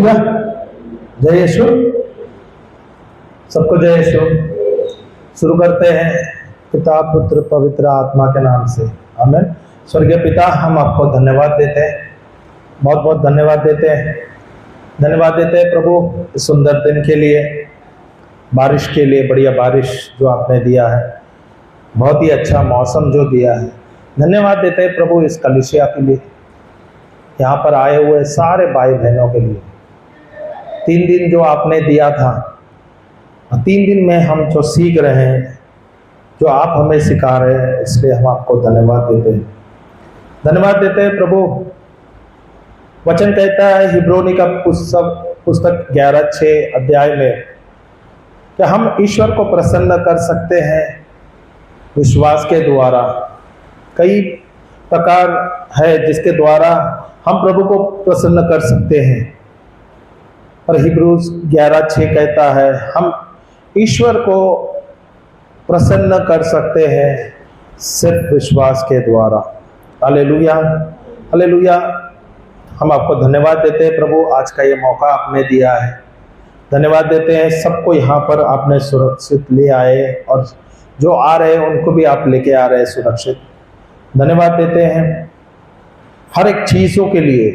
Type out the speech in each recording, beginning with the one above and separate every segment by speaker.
Speaker 1: जय यीशु। सबको जय यीशु। शुरू करते हैं पिता पुत्र पवित्र आत्मा के नाम से, आमीन। स्वर्गीय पिता, हम आपको धन्यवाद देते हैं, बहुत बहुत धन्यवाद देते हैं। धन्यवाद देते हैं प्रभु इस सुंदर दिन के लिए, बारिश के लिए, बढ़िया बारिश जो आपने दिया है, बहुत ही अच्छा मौसम जो दिया है। धन्यवाद देते हैं प्रभु इस कलीसिया के लिए, यहाँ पर आए हुए सारे भाई बहनों के लिए। 3 दिन जो आपने दिया था, 3 दिन में हम जो सीख रहे हैं, जो आप हमें सिखा रहे हैं, इसलिए हम आपको धन्यवाद देते हैं। धन्यवाद देते हैं प्रभु। वचन कहता है हिब्रोनी का पुस्तक 11:6 अध्याय में कि हम ईश्वर को प्रसन्न कर सकते हैं विश्वास के द्वारा। कई प्रकार है जिसके द्वारा हम प्रभु को प्रसन्न कर सकते हैं, पर हिब्रूज 11:6 कहता है हम ईश्वर को प्रसन्न कर सकते हैं सिर्फ विश्वास के द्वारा। Hallelujah, hallelujah. हम आपको धन्यवाद देते हैं प्रभु, आज का ये मौका आपने दिया है। धन्यवाद देते हैं सबको यहाँ पर आपने सुरक्षित ले आए, और जो आ रहे हैं उनको भी आप लेके आ रहे हैं सुरक्षित। धन्यवाद देते हैं हर एक चीज़ों के लिए,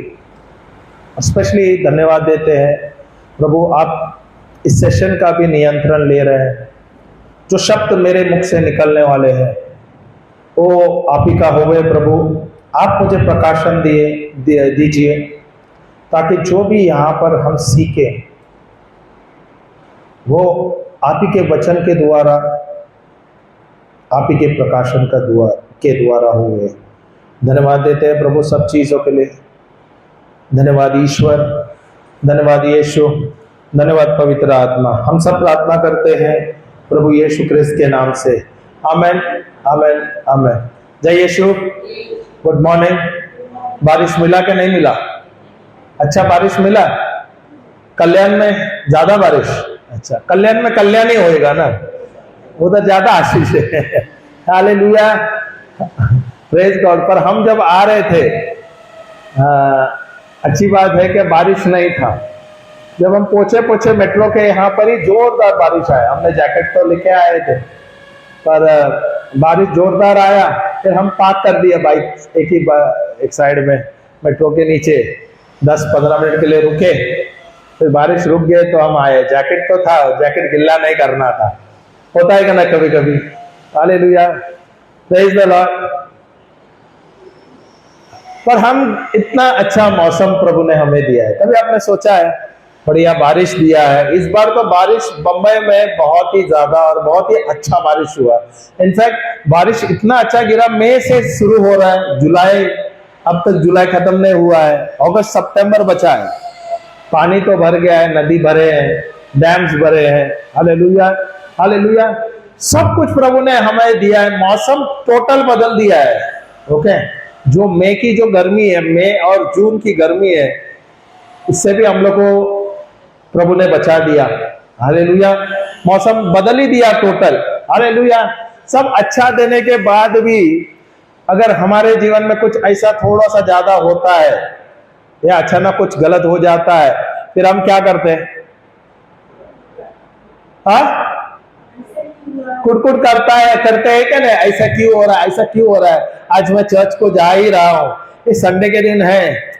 Speaker 1: स्पेशली धन्यवाद देते हैं प्रभु आप इस सेशन का भी नियंत्रण ले रहे हैं। जो शब्द मेरे मुख से निकलने वाले हैं वो आप ही का होवे प्रभु। आप मुझे प्रकाशन दीजिए ताकि जो भी यहाँ पर हम सीखें वो आप ही के वचन के द्वारा, आप ही के प्रकाशन के द्वारा हुए। धन्यवाद देते हैं प्रभु सब चीज़ों के लिए। धन्यवाद ईश्वर, धन्यवाद यीशु, धन्यवाद पवित्र आत्मा। हम सब प्रार्थना करते हैं प्रभु यीशु क्रिस्त के नाम से, आमेन, आमेन, आमेन। जय यीशु। Good morning. बारिश मिला कि नहीं मिला? अच्छा बारिश मिला। कल्याण में ज्यादा बारिश? अच्छा, कल्याण में कल्याण ही होएगा ना, वो तो ज्यादा आशीष है। Hallelujah, praise God. पर हम जब आ रहे थे, अच्छी बात है कि बारिश नहीं था। जब हम पहुंचे मेट्रो के यहाँ पर ही जोरदार बारिश आया। हमने जैकेट तो लेके आए थे, पर बारिश जोरदार आया। फिर हम पार्क कर दिया बाइक एक साइड में मेट्रो के नीचे, 10-15 मिनट के लिए रुके। फिर बारिश रुक गए तो हम आए। जैकेट तो था, जैकेट गिल्ला नहीं करना था। होता है कि ना कभी कभी। Hallelujah, praise the Lord. पर हम इतना अच्छा मौसम प्रभु ने हमें दिया है। कभी आपने सोचा है बढ़िया बारिश दिया है? इस बार तो बारिश बंबई में बहुत ही ज्यादा और बहुत ही अच्छा बारिश हुआ। इनफैक्ट बारिश इतना अच्छा गिरा, मई से शुरू हो रहा है, जुलाई, अब तक जुलाई खत्म नहीं हुआ है, अगस्त सितंबर बचा है। पानी तो भर गया है, नदी भरे हैं, डैम्स भरे हैं। Hallelujah, hallelujah. सब कुछ प्रभु ने हमें दिया है। मौसम टोटल बदल दिया है। ओके, जो मई की जो गर्मी है, मई और जून की गर्मी है, इससे भी हम लोग को प्रभु ने बचा दिया। हालेलुया, मौसम बदल ही दिया टोटल। हालेलुया। सब अच्छा देने के बाद भी अगर हमारे जीवन में कुछ ऐसा थोड़ा सा ज्यादा होता है या अचानक कुछ गलत हो जाता है, फिर हम क्या करते हैं? कुड़कुड़ करते हैं क्या नहीं, ऐसा क्यों हो रहा है, ऐसा क्यों हो रहा है? आज मैं चर्च को जा ही रहा हूं, इस संडे के दिन है,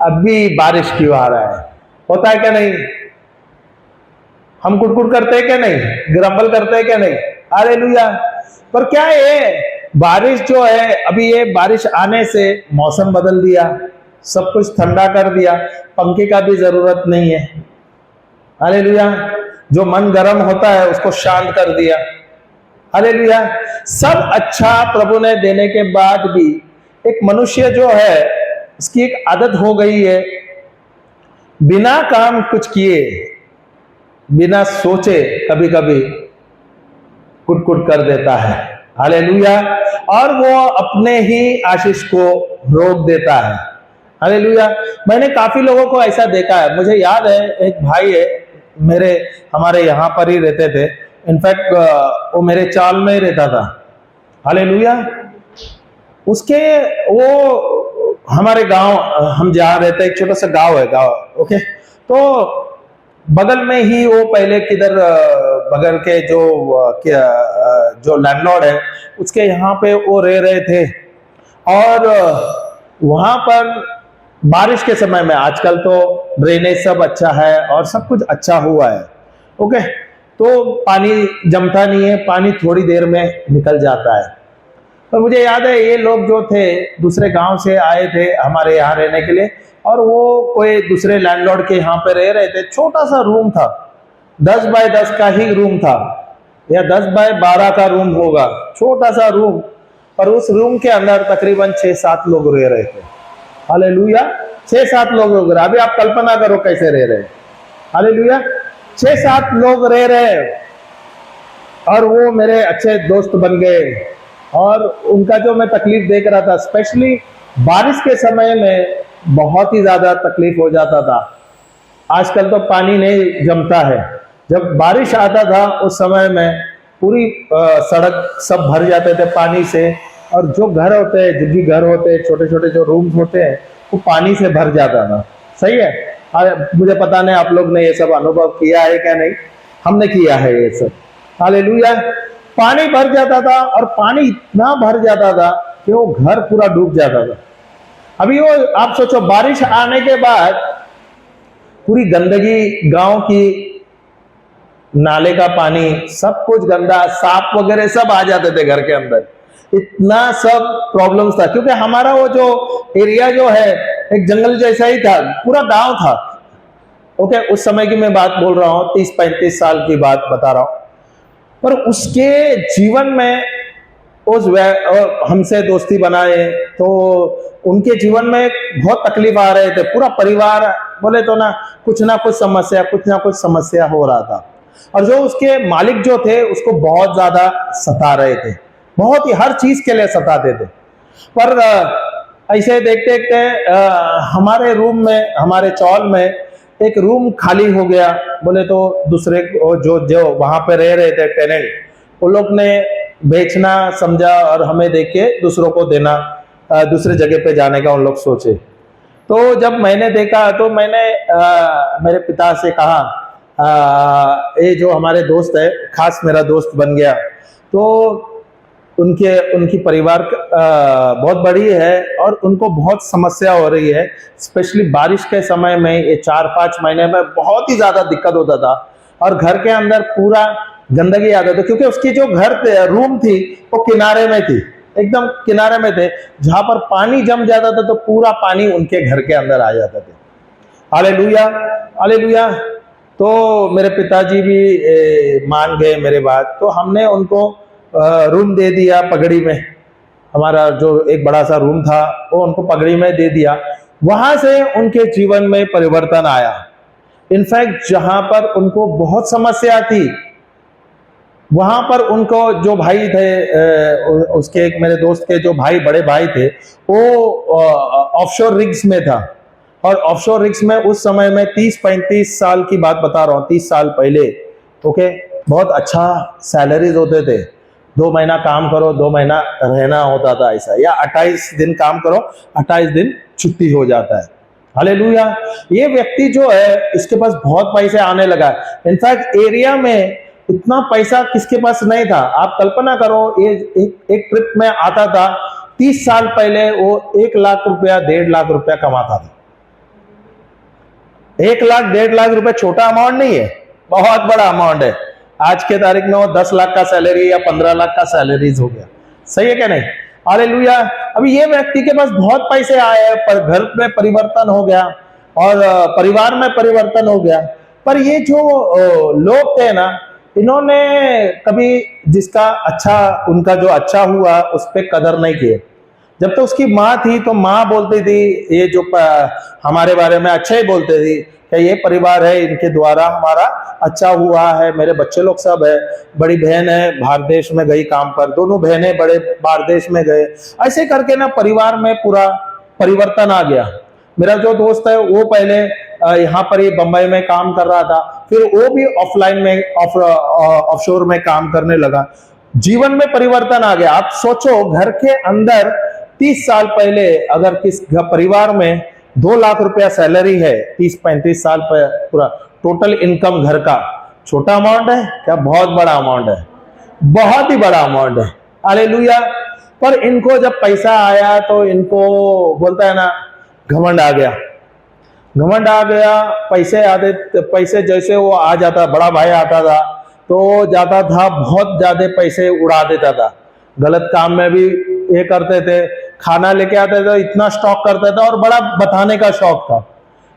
Speaker 1: अब भी बारिश क्यों आ रहा है? होता है क्या नहीं? हम कुड़कुड़ करते हैं क्या नहीं? ग्रम्बल करते हैं क्या नहीं? हालेलुया। पर क्या है, बारिश जो है, अभी ये बारिश आने से मौसम बदल दिया, सब कुछ ठंडा कर दिया, पंखे का भी जरूरत नहीं है। हालेलुया। जो मन गर्म होता है उसको शांत कर दिया। हालेलुया। सब अच्छा प्रभु ने देने के बाद भी एक मनुष्य जो है, इसकी एक आदत हो गई है, बिना काम कुछ किए, बिना सोचे कभी कभी कुट कर देता है। हालेलुया। और वो अपने ही आशीष को रोक देता है। हालेलुया। मैंने काफी लोगों को ऐसा देखा है। मुझे याद है, एक भाई है मेरे, हमारे यहाँ पर ही रहते थे। इनफैक्ट वो मेरे चाल में ही रहता था। हालेलुया। उसके वो हमारे गांव, हम जहाँ रहते हैं एक छोटा सा गांव है, गांव ओके। तो बगल में ही वो पहले किधर बगल के जो लैंडलॉर्ड है उसके यहाँ पे वो रह रहे थे। और वहां पर बारिश के समय में, आजकल तो ड्रेनेज सब अच्छा है और सब कुछ अच्छा हुआ है ओके, तो पानी जमता नहीं है, पानी थोड़ी देर में निकल जाता है। तो मुझे याद है ये लोग जो थे दूसरे गांव से आए थे हमारे यहाँ रहने के लिए, और वो कोई दूसरे लैंडलॉर्ड के यहाँ पे रह रहे थे। छोटा सा रूम था, 10 बाय 10 का ही रूम था, या 10 बाय 12 का रूम होगा, छोटा सा रूम। और उस रूम के अंदर तकरीबन 6-7 लोग रह रहे थे। हालेलुया, 6-7 लोग रह रहे। अभी आप कल्पना करो कैसे रह रहे। हालेलुया, 6-7 लोग रह रहे, और वो मेरे अच्छे दोस्त बन गए। और उनका जो मैं तकलीफ देख रहा था, स्पेशली बारिश के समय में बहुत ही ज्यादा तकलीफ हो जाता था। आजकल तो पानी नहीं जमता है, जब बारिश आता था उस समय में पूरी सड़क सब भर जाते थे पानी से। और जो घर होते हैं, झुग्गी घर होते हैं, छोटे छोटे जो रूम्स होते हैं, वो पानी से भर जाता था। सही है। मुझे पता नहीं आप लोग ने ये सब अनुभव किया है क्या नहीं, हमने किया है ये सब। हालेलुया, पानी भर जाता था, और पानी इतना भर जाता था कि वो घर पूरा डूब जाता था। अभी वो आप सोचो, बारिश आने के बाद पूरी गंदगी, गांव की नाले का पानी, सब कुछ गंदा, सांप वगैरह सब आ जाते थे घर के अंदर। इतना सब प्रॉब्लम्स था, क्योंकि हमारा वो जो एरिया जो है एक जंगल जैसा ही था, पूरा गांव था ओके। उस समय की मैं बात बोल रहा हूँ, 30-35 साल की बात बता रहा हूँ। पर उसके जीवन में हमसे दोस्ती बनाए तो उनके जीवन में बहुत तकलीफ आ रहे थे। पूरा परिवार बोले तो ना कुछ ना कुछ समस्या हो रहा था। और जो उसके मालिक जो थे उसको बहुत ज्यादा सता रहे थे, बहुत ही हर चीज के लिए सताते थे। पर ऐसे देखते देखते हमारे रूम में, हमारे चौल में एक रूम खाली हो गया। बोले तो दूसरे जो वहां पे रह रहे थे टेनेंट, वो लोग ने बेचना समझा और हमें देख के दूसरों को देना, दूसरे जगह पे जाने का उन लोग सोचे। तो जब मैंने देखा तो मैंने मेरे पिता से कहा, ये जो हमारे दोस्त है, खास मेरा दोस्त बन गया, तो उनकी परिवार बहुत बड़ी है और उनको बहुत समस्या हो रही है। स्पेशली बारिश के समय में ये 4-5 महीने में बहुत ही ज्यादा दिक्कत होता था, और घर के अंदर पूरा गंदगी आता था, क्योंकि उसकी जो रूम थी वो किनारे में थी, एकदम किनारे में थे, जहां पर पानी जम जाता था तो पूरा पानी उनके घर के अंदर आ जाता था। Hallelujah, hallelujah. तो मेरे पिताजी भी मान गए मेरे बात, तो हमने उनको रूम दे दिया पगड़ी में। हमारा जो एक बड़ा सा रूम था वो उनको पगड़ी में दे दिया। वहां से उनके जीवन में परिवर्तन आया। इनफैक्ट जहां पर उनको बहुत समस्या थी, वहां पर उनको जो भाई थे, उसके एक मेरे दोस्त के जो बड़े भाई थे, वो ऑफशोर रिग्स में था। और ऑफशोर रिग्स में उस समय में 30-35 साल की बात बता रहा हूँ, 30 साल पहले ओके, बहुत अच्छा सैलरीज होते थे। 2 महीना काम करो, 2 महीना रहना होता था ऐसा, या 28 दिन काम करो, 28 दिन छुट्टी हो जाता है। हालेलुया। ये व्यक्ति जो है इसके पास बहुत पैसे आने लगा। इनफैक्ट एरिया में इतना पैसा किसके पास नहीं था। आप कल्पना करो, ये एक ट्रिप में आता था, 30 साल पहले वो 1 लाख रुपया, 1.5 लाख रुपया कमाता था। 1 लाख 1.5 लाख रुपए छोटा अमाउंट नहीं है, बहुत बड़ा अमाउंट है। आज के तारीख में वो 10 लाख का सैलरी या 15 लाख का सैलरीज हो गया। सही है क्या नहीं? हालेलुया। अभी ये व्यक्ति के पास बहुत पैसे आए, पर घर में परिवर्तन हो गया और परिवार में परिवर्तन हो गया। पर ये जो लोग थे ना, इन्होंने कभी जिसका अच्छा, उनका जो अच्छा हुआ उस पर कदर नहीं किए। जब तो उसकी माँ थी तो माँ बोलती थी, ये जो हमारे बारे में अच्छा ही बोलते थी कि ये परिवार है, इनके द्वारा हमारा अच्छा हुआ है, मेरे बच्चे लोग सब है। बड़ी बहन है बाहर देश में गई काम पर, दोनों बहनें बड़े बाहर देश में गए। ऐसे करके ना परिवार में पूरा परिवर्तन आ गया। मेरा जो दोस्त है वो पहले यहाँ पर ही बंबई में काम कर रहा था, फिर वो भी ऑफलाइन में ऑफशोर में काम करने लगा। जीवन में परिवर्तन आ गया। आप सोचो, घर के अंदर 30 साल पहले अगर किस परिवार में 2 लाख रुपया सैलरी है, 30-35 साल पर पूरा टोटल इनकम घर का, छोटा अमाउंट है क्या? बहुत बड़ा अमाउंट है, बहुत ही बड़ा अमाउंट है। हालेलुया। पर इनको जब पैसा आया तो इनको बोलता है ना, घमंड आ गया, घमंड आ गया। पैसे जैसे वो आ जाता, बड़ा भाई आता था तो जाता था, बहुत ज्यादा पैसे उड़ा देता था, गलत काम में भी ये करते थे, खाना लेके आते थे, इतना स्टॉक करते थे और बड़ा बताने का शौक था।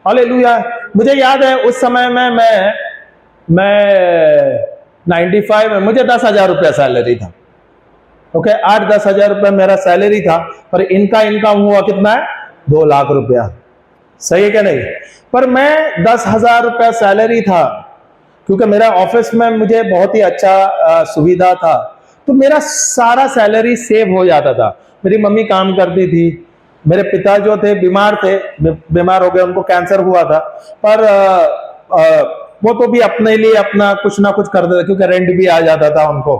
Speaker 1: हालेलुया। मुझे याद है उस समय में मैं 95 में मुझे 10,000 रुपया सैलरी था। ओके, 8-10 हजार रुपया मेरा सैलरी था, पर इनका इनकम हुआ कितना है? 2 लाख रुपया। सही है क्या नहीं? पर मैं 10,000 रुपया सैलरी था, क्योंकि मेरा ऑफिस में मुझे बहुत ही अच्छा सुविधा था, तो मेरा सारा सैलरी सेव हो जाता था। मेरी मम्मी काम करती थी, मेरे पिता जो थे बीमार हो गए, उनको कैंसर हुआ था, पर वो तो भी अपने लिए अपना कुछ ना कुछ करते थे, क्योंकि रेंट भी आ जाता था उनको,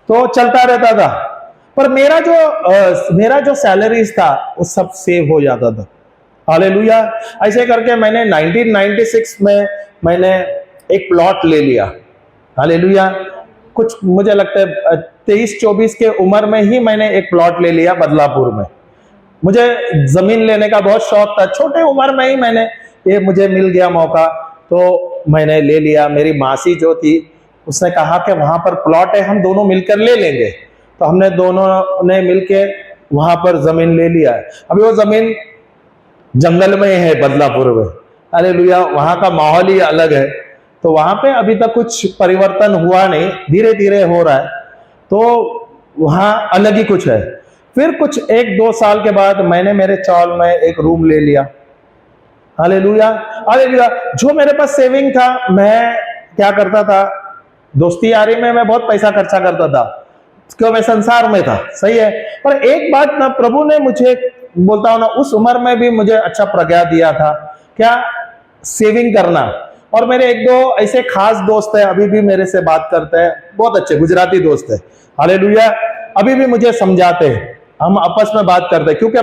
Speaker 1: तो चलता रहता था। पर मेरा जो सैलरीज था वो सब सेव हो जाता था। हालेलुया। ऐसे करके मैंने 1996 में मैंने एक प्लॉट ले लिया। हालेलुया। कुछ मुझे लगता है 23-24 के उम्र में ही मैंने एक प्लॉट ले लिया बदलापुर में। मुझे जमीन लेने का बहुत शौक था, छोटे उम्र में ही मुझे मिल गया मौका, तो मैंने ले लिया। मेरी मासी जो थी उसने कहा कि वहां पर प्लॉट है, हम दोनों मिलकर ले लेंगे, तो हमने दोनों ने मिलके वहां पर जमीन ले लिया है। अभी वो जमीन जंगल में है बदलापुर में। हालेलुया। वहां का माहौल ही अलग है, तो वहां पे अभी तक कुछ परिवर्तन हुआ नहीं, धीरे धीरे हो रहा है, तो वहां अलग ही कुछ है। फिर कुछ 1-2 साल के बाद मैंने मेरे चौल में एक रूम ले लिया। हालेलुया। हालेलुया। जो मेरे पास सेविंग था, मैं क्या करता था, दोस्ती यारी में मैं बहुत पैसा खर्चा करता था, क्यों? मैं संसार में था। सही है। पर एक बात ना, प्रभु ने मुझे, बोलता हूं ना, उस उम्र में भी मुझे अच्छा प्रज्ञा दिया था, क्या? सेविंग करना। और मेरे 1-2 ऐसे खास दोस्त है, अभी भी मेरे से बात करते हैं, बहुत अच्छे गुजराती दोस्त है। हालेलुया। अभी भी मुझे समझाते हैं, हम आपस में बात करते हैं, क्योंकि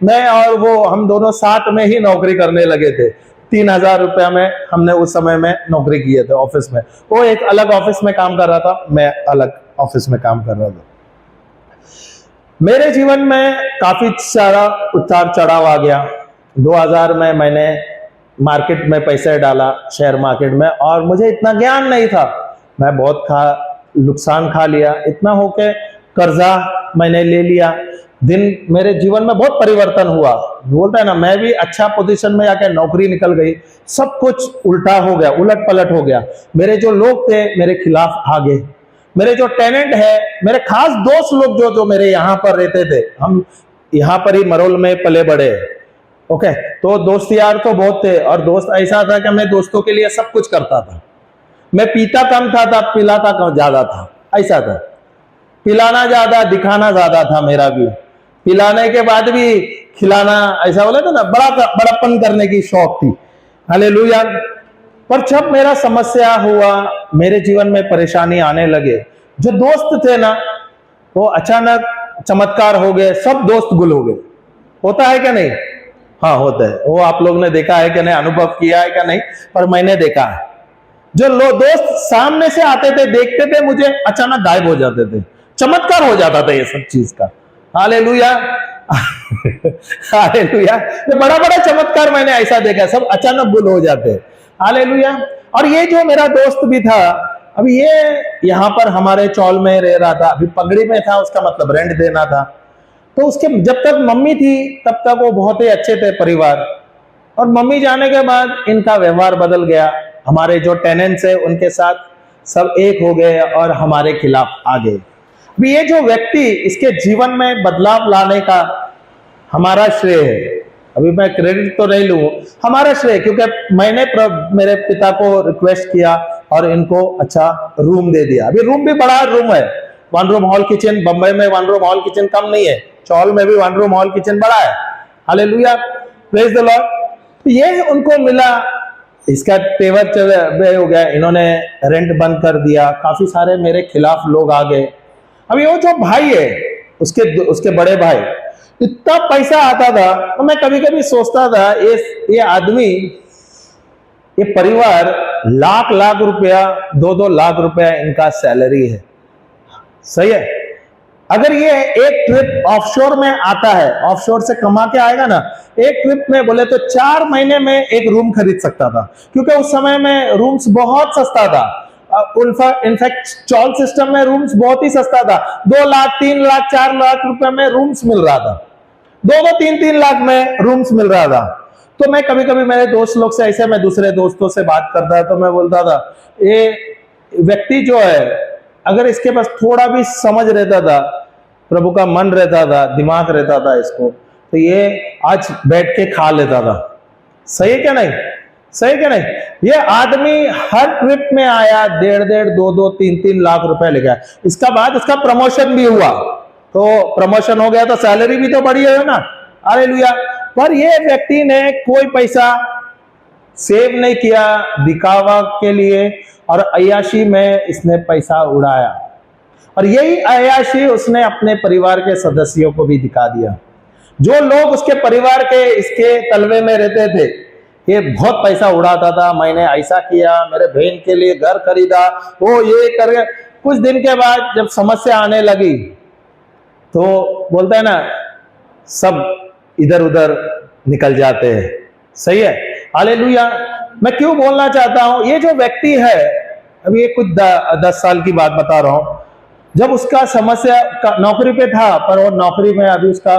Speaker 1: मैं और वो, हम दोनों साथ में ही नौकरी करने लगे थे। 3,000 रुपया में हमने उस समय में नौकरी किए थे ऑफिस में। वो एक अलग ऑफिस में काम कर रहा था, मैं अलग ऑफिस में काम कर रहा था। मेरे जीवन में काफी सारा उतार चढ़ाव आ गया। 2000 में मैंने मार्केट में पैसे डाला, शेयर मार्केट में, और मुझे इतना ज्ञान नहीं था, मैं बहुत नुकसान खा लिया। इतना होके कर्जा मैंने ले लिया। मेरे जीवन में बहुत परिवर्तन हुआ। बोलता है ना, मैं भी अच्छा पोजीशन में आके नौकरी निकल गई, सब कुछ उल्टा हो गया, उलट पलट हो गया। मेरे जो लोग थे मेरे खिलाफ आ गए। मेरे जो टेनेंट है, मेरे खास दोस्त लोग जो मेरे यहाँ पर रहते थे, हम यहाँ पर ही मरोल में पले बड़े। ओके, तो दोस्त यार तो बहुत थे, और दोस्त ऐसा था कि मैं दोस्तों के लिए सब कुछ करता था। मैं पीता कम था, पिलाता कम ज्यादा था, ऐसा था। पिलाना ज्यादा, दिखाना ज्यादा था मेरा भी। पिलाने के बाद भी खिलाना, ऐसा बोला था ना, बड़प्पन करने की शौक थी। हालेलुया। पर जब मेरा समस्या हुआ, मेरे जीवन में परेशानी आने लगे, जो दोस्त थे ना, वो अचानक चमत्कार हो गए, सब दोस्त गुल हो गए। होता है क्या नहीं? हाँ, होता है। वो आप लोग ने देखा है कि नहीं, अनुभव किया है क्या नहीं, पर मैंने देखा है। जो दोस्त सामने से आते थे, देखते थे मुझे, अचानक गायब हो जाते थे। चमत्कार हो जाता था ये सब चीज का। हालेलुया। हालेलुया। ये बड़ा बड़ा चमत्कार मैंने ऐसा देखा, सब अचानक गुल हो जाते। हालेलुया। और ये जो मेरा दोस्त भी था, अभी ये यहाँ पर हमारे चौल में रह रहा था, अभी पगड़ी में था, उसका मतलब रेंट देना था। तो उसके जब तक मम्मी थी तब तक वो बहुत ही अच्छे थे परिवार, और मम्मी जाने के बाद इनका व्यवहार बदल गया। हमारे जो टेनेंट्स है उनके साथ सब एक हो गए और हमारे खिलाफ आ गए। अभी ये जो व्यक्ति, इसके जीवन में बदलाव लाने का हमारा श्रेय है। अभी मैं क्रेडिट तो नहीं लूं, हमारा श्रेय, क्योंकि मैंने मेरे पिता को रिक्वेस्ट किया और इनको अच्छा रूम दे दिया। अभी रूम भी बड़ा रूम है, 1 रूम हॉल किचन। बंबई में 1 रूम हॉल किचन कम नहीं है, चौल में भी 1 रूम हॉल किचन बड़ा है। Hallelujah, praise the Lord. ये उनको मिला, इसका तेवर हो गया, इन्होंने रेंट बंद कर दिया, काफी सारे मेरे खिलाफ लोग आ गए। अभी वो जो भाई है, उसके बड़े भाई, इतना पैसा आता था। तो मैं कभी कभी सोचता था ये आदमी, ये परिवार लाख लाख रुपया, 2-2 लाख रुपया इनका सैलरी है, सही है। अगर ये एक ट्रिप ऑफशोर में आता है, ऑफशोर से कमा के आएगा ना, एक ट्रिप में बोले तो 4 महीने में एक रूम खरीद सकता था, क्योंकि उस समय में रूम्स बहुत सस्ता था। इनफैक्ट चॉल सिस्टम में रूम्स बहुत ही सस्ता था। 2 लाख, 3 लाख, 4 लाख रुपए में रूम्स मिल रहा था, 2-2, 3-3 लाख में रूम्स मिल रहा था। तो मैं कभी कभी मेरे दोस्त लोग से ऐसे, मैं दूसरे दोस्तों से बात करता तो मैं बोलता था, ये व्यक्ति जो है, अगर इसके पास थोड़ा भी समझ रहता था, प्रभु का मन रहता था, दिमाग रहता था इसको, तो ये आज बैठ के खा लेता था। सही है क्या नहीं? सही क्या नहीं? ये आदमी हर ट्रिप में आया, 1.5-1.5, 2-2, 3-3 लाख रुपए ले गया। इसका बाद इसका प्रमोशन भी हुआ, तो प्रमोशन हो गया तो सैलरी भी तो बढ़ी है ना, हालेलुया। पर ये व्यक्ति ने कोई पैसा सेव नहीं किया दिखावा के लिए, और अय्याशी में इसने पैसा उड़ाया, और यही अय्याशी उसने अपने परिवार के सदस्यों को भी दिखा दिया। जो लोग उसके परिवार के इसके तलवे में रहते थे, ये बहुत पैसा उड़ाता था, मैंने ऐसा किया, मेरे बहन के लिए घर खरीदा, वो ये कर। कुछ दिन के बाद जब समस्या आने लगी तो बोलता है ना, सब इधर उधर निकल जाते हैं, सही है, हालेलुया। मैं क्यों बोलना चाहता हूं, ये जो व्यक्ति है, अभी ये कुछ 10 साल की बात बता रहा हूं, जब उसका समस्या नौकरी पे था, पर वो नौकरी में अभी उसका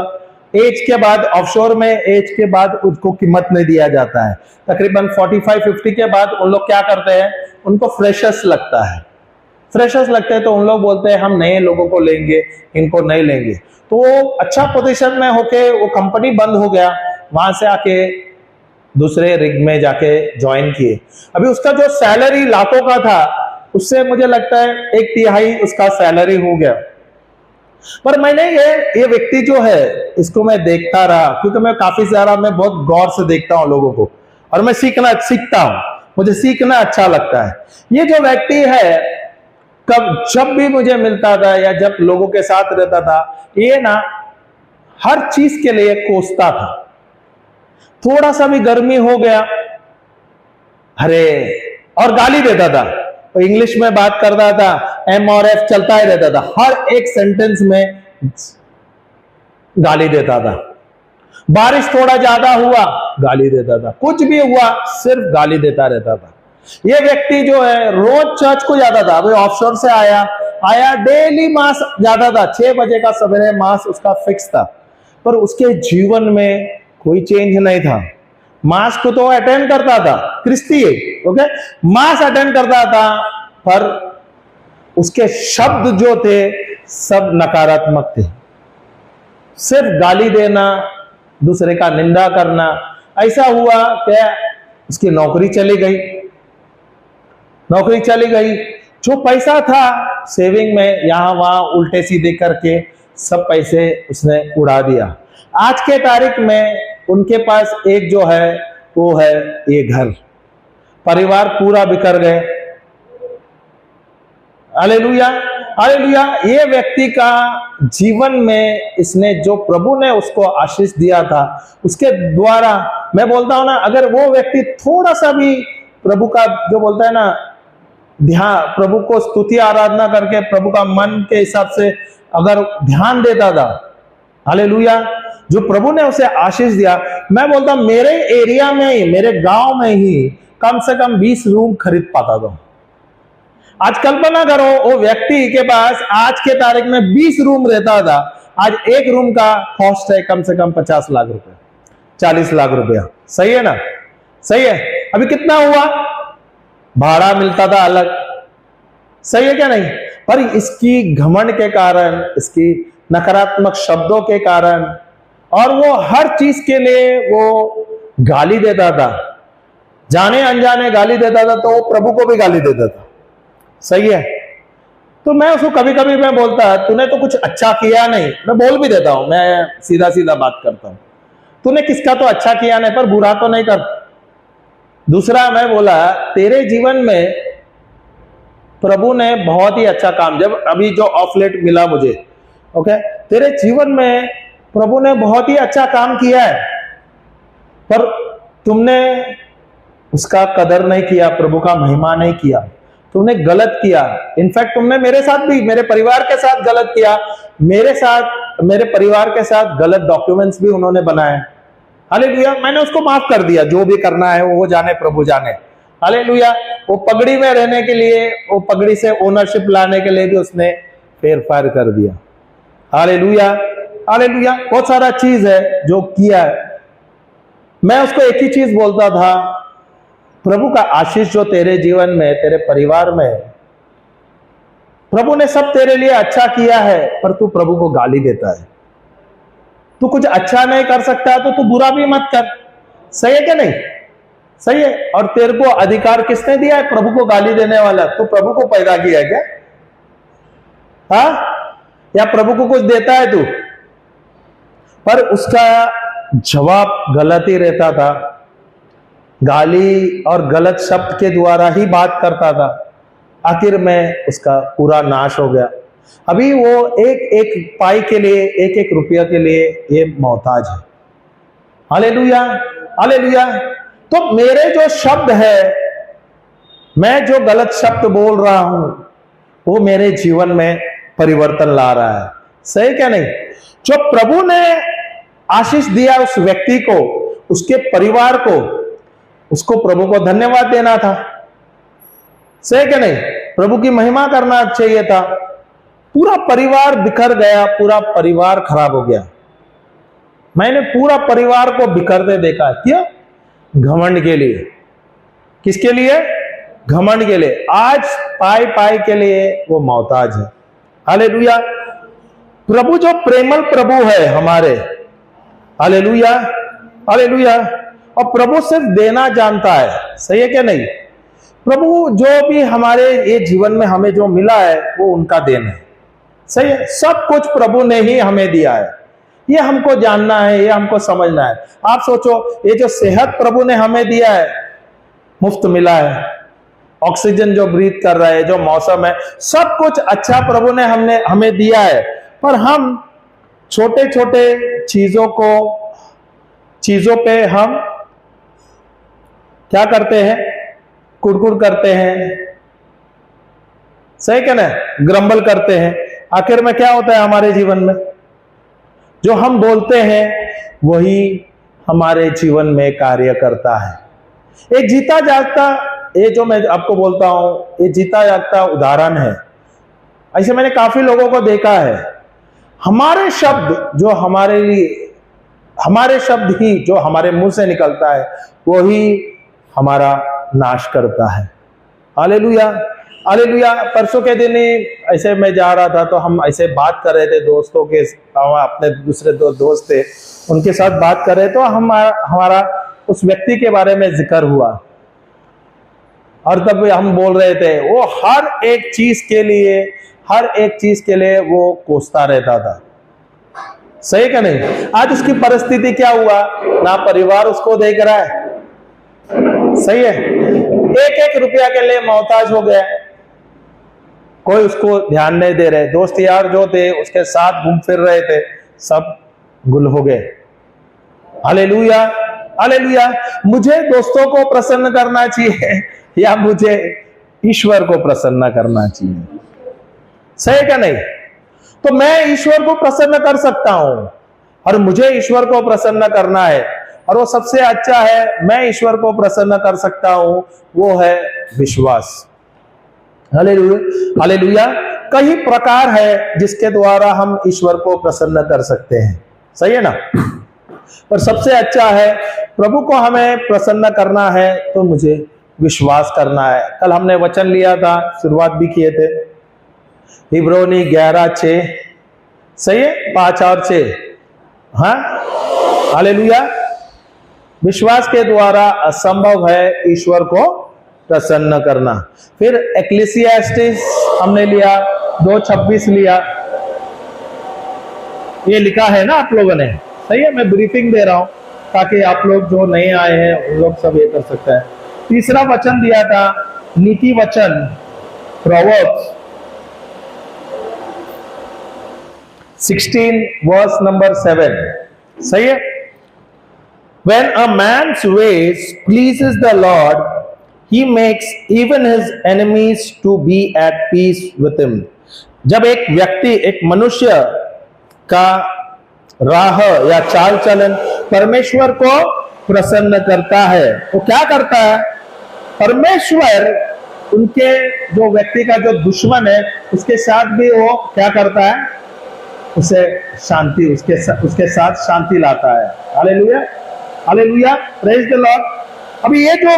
Speaker 1: एज के बाद, ऑफशोर में एज के बाद उसको कीमत नहीं दिया जाता है। तकरीबन 45-50 के बाद उन लोग क्या करते हैं, उनको फ्रेशर्स लगता है, फ्रेशर्स लगते हैं, तो उन लोग बोलते हैं हम नए लोगों को लेंगे, इनको नहीं लेंगे। तो वो अच्छा पोजीशन में होके, वो कंपनी बंद हो गया, वहां से आके दूसरे रिग में जाके ज्वाइन किए। अभी उसका जो सैलरी लाखों का था, उससे मुझे लगता है 1/3 उसका सैलरी हो गया। पर मैंने ये व्यक्ति जो है, इसको मैं देखता रहा, क्योंकि मैं काफी सारा, मैं बहुत गौर से देखता हूं लोगों को, और मैं सीखता हूं, मुझे सीखना अच्छा लगता है। ये जो व्यक्ति है, जब भी मुझे मिलता था या जब लोगों के साथ रहता था, ये ना हर चीज के लिए कोसता था। थोड़ा सा भी गर्मी हो गया, अरे, और गाली देता था, तो इंग्लिश में बात करता था, एम और एफ चलता ही रहता था, हर एक सेंटेंस में गाली देता था। बारिश थोड़ा ज्यादा हुआ, गाली देता था, कुछ भी हुआ सिर्फ गाली देता रहता था। ये व्यक्ति जो है रोज चर्च को जाता था, अभी ऑफशोर से आया डेली मास जाता था, 6 बजे का सवेरे मास उसका फिक्स था, पर उसके जीवन में कोई चेंज नहीं था। मास को तो अटेंड करता था, क्रिस्ती है, ओके, मास अटेंड करता था, पर उसके शब्द जो थे सब नकारात्मक थे, सिर्फ गाली देना, दूसरे का निंदा करना। ऐसा हुआ क्या, उसकी नौकरी चली गई, जो पैसा था सेविंग में, यहां वहां उल्टे सीधे करके सब पैसे उसने उड़ा दिया। आज के तारीख में उनके पास एक जो है, वो है ये घर, परिवार पूरा बिखर गए। Hallelujah, hallelujah. ये व्यक्ति का जीवन में, इसने जो प्रभु ने उसको आशीष दिया था, उसके द्वारा, मैं बोलता हूं ना, अगर वो व्यक्ति थोड़ा सा भी प्रभु का, जो बोलता है ना, ध्यान, प्रभु को स्तुति आराधना करके प्रभु का मन के हिसाब से अगर ध्यान देता था, हालेलुया, जो प्रभु ने उसे आशीष दिया, मैं बोलता हूं मेरे एरिया में ही, मेरे गांव में ही कम से कम 20 रूम खरीद पाता था। आज कल्पना करो, वो व्यक्ति के पास आज के तारीख में 20 रूम रहता था, आज एक रूम का कॉस्ट है कम से कम 50 लाख रुपए, 40 लाख रुपया, सही है ना, सही है। अभी कितना हुआ, भाड़ा मिलता था अलग, सही है क्या नहीं? पर इसकी घमंड के कारण, इसकी नकारात्मक शब्दों के कारण, और वो हर चीज के लिए वो गाली देता था, जाने अनजाने गाली देता था, तो वो प्रभु को भी गाली देता था, सही है। तो मैं उसको कभी कभी मैं बोलता, तूने तो कुछ अच्छा किया नहीं, मैं बोल भी देता हूं, मैं सीधा सीधा बात करता हूं, तूने किसका तो अच्छा किया नहीं, पर बुरा तो नहीं कर। दूसरा मैं बोला, तेरे जीवन में प्रभु ने बहुत ही अच्छा काम, जब अभी जो ऑफ लेट मिला मुझे, ओके, तेरे जीवन में प्रभु ने बहुत ही अच्छा काम किया है, पर तुमने उसका कदर नहीं किया, प्रभु का महिमा नहीं किया, तुमने गलत किया। इनफैक्ट तुमने मेरे साथ भी, मेरे परिवार के साथ गलत किया। मेरे साथ, मेरे परिवार के साथ गलत डॉक्यूमेंट्स भी उन्होंने बनाए। हालेलुया। मैंने उसको माफ कर दिया, जो भी करना है वो जाने, प्रभु जाने। हालेलुया। वो पगड़ी में रहने के लिए, वो पगड़ी से ओनरशिप लाने के लिए भी उसने फेर फार कर दिया। Hallelujah, hallelujah. बहुत सारा चीज है जो किया है। मैं उसको एक ही चीज बोलता था, प्रभु का आशीष जो तेरे जीवन में, तेरे परिवार में, प्रभु ने सब तेरे लिए अच्छा किया है, पर तू प्रभु को गाली देता है। तू कुछ अच्छा नहीं कर सकता तो तू बुरा भी मत कर। सही है क्या नहीं? सही है। और तेरे को अधिकार किसने दिया है? प्रभु को गाली देने वाला। तू प्रभु को पैदा किया क्या? हाँ, या प्रभु को कुछ देता है तू? पर उसका जवाब गलत ही रहता था, गाली और गलत शब्द के द्वारा ही बात करता था। आखिर में उसका पूरा नाश हो गया। अभी वो एक एक पाई के लिए, एक एक रुपया के लिए ये मोहताज है। Hallelujah, hallelujah. तो मेरे जो शब्द है, मैं जो गलत शब्द बोल रहा हूं, वो मेरे जीवन में परिवर्तन ला रहा है। सही क्या नहीं? जो प्रभु ने आशीष दिया उस व्यक्ति को, उसके परिवार को, उसको प्रभु को धन्यवाद देना था। सही क्या नहीं? प्रभु की महिमा करना चाहिए था। पूरा परिवार बिखर गया, पूरा परिवार खराब हो गया। मैंने पूरा परिवार को बिखरते देखा। क्यों? घमंड के लिए। किसके लिए? घमंड के लिए। आज पाई पाई के लिए वो मोहताज है। हालेलुया। प्रभु जो प्रेमल प्रभु है हमारे, हालेलुया, हालेलुया। और प्रभु सिर्फ देना जानता है। सही है क्या नहीं? प्रभु जो भी हमारे ये जीवन में हमें जो मिला है वो उनका देन है। सही है। सब कुछ प्रभु ने ही हमें दिया है। ये हमको जानना है, ये हमको समझना है। आप सोचो, ये जो सेहत प्रभु ने हमें दिया है, मुफ्त मिला है। ऑक्सीजन जो ब्रीथ कर रहा है, जो मौसम है, सब कुछ अच्छा प्रभु ने हमें दिया है। पर हम छोटे छोटे चीजों पे हम क्या करते हैं? कुड़कुड़ करते हैं। सही क्या ना? ग्रम्बल करते हैं। आखिर में क्या होता है हमारे जीवन में? जो हम बोलते हैं वही हमारे जीवन में कार्य करता है। एक जीता जागता, ये जो मैं आपको बोलता हूं, ये जीता जागता उदाहरण है। ऐसे मैंने काफी लोगों को देखा है। हमारे शब्द जो हमारे शब्द ही जो हमारे मुंह से निकलता है, वही हमारा नाश करता है। Hallelujah, hallelujah. परसों के दिन ही ऐसे मैं जा रहा था, तो हम ऐसे बात कर रहे थे दोस्तों के, अपने दूसरे दो दोस्त थे, उनके साथ बात कर रहे, तो हमारा उस व्यक्ति के बारे में जिक्र हुआ। और तब हम बोल रहे थे, वो हर एक चीज के लिए वो कोसता रहता था। सही क्या नहीं? आज उसकी परिस्थिति क्या हुआ? ना परिवार उसको देख रहा है। सही है। एक एक रुपया के लिए मोहताज हो गया। कोई उसको ध्यान नहीं दे रहे। दोस्त यार जो थे उसके साथ घूम फिर रहे थे, सब गुल हो गए। Hallelujah, hallelujah. मुझे दोस्तों को प्रसन्न करना चाहिए या मुझे ईश्वर को प्रसन्न करना चाहिए? सही क्या नहीं? तो मैं ईश्वर को प्रसन्न कर सकता हूं, और मुझे ईश्वर को प्रसन्न करना है, और वो सबसे अच्छा है, मैं ईश्वर को प्रसन्न कर सकता हूं, वो है विश्वास। Hallelujah, hallelujah. कई प्रकार है जिसके द्वारा हम ईश्वर को प्रसन्न कर सकते हैं। सही है ना? पर सबसे अच्छा है, प्रभु को हमें प्रसन्न करना है तो मुझे विश्वास करना है। कल हमने वचन लिया था, शुरुआत भी किए थे, इब्रानी 11:6। सही है? 5 और 6। हाँ, हालेलुया। विश्वास के द्वारा असंभव है ईश्वर को प्रसन्न करना। फिर एक्लेसियास्टिस हमने लिया, 2:26 लिया। ये लिखा है ना आप लोगों ने? सही है। मैं ब्रीफिंग दे रहा हूं ताकि आप लोग जो नए आए हैं उन लोग सब ये कर सकते हैं। तीसरा वचन दिया था, नीति वचन, प्रोवर्ब्स 16 verse number 7 सही है। When a man's ways pleases the Lord, he makes even his enemies to be at peace with him। जब एक व्यक्ति, एक मनुष्य का राह या चाल चलन परमेश्वर को प्रसन्न करता है, वो क्या करता है? परमेश्वर उनके जो व्यक्ति का जो दुश्मन है उसके साथ भी वो क्या करता है? उसे शांति, उसके साथ शांति लाता है। Hallelujah, hallelujah, praise the Lord. अभी ये जो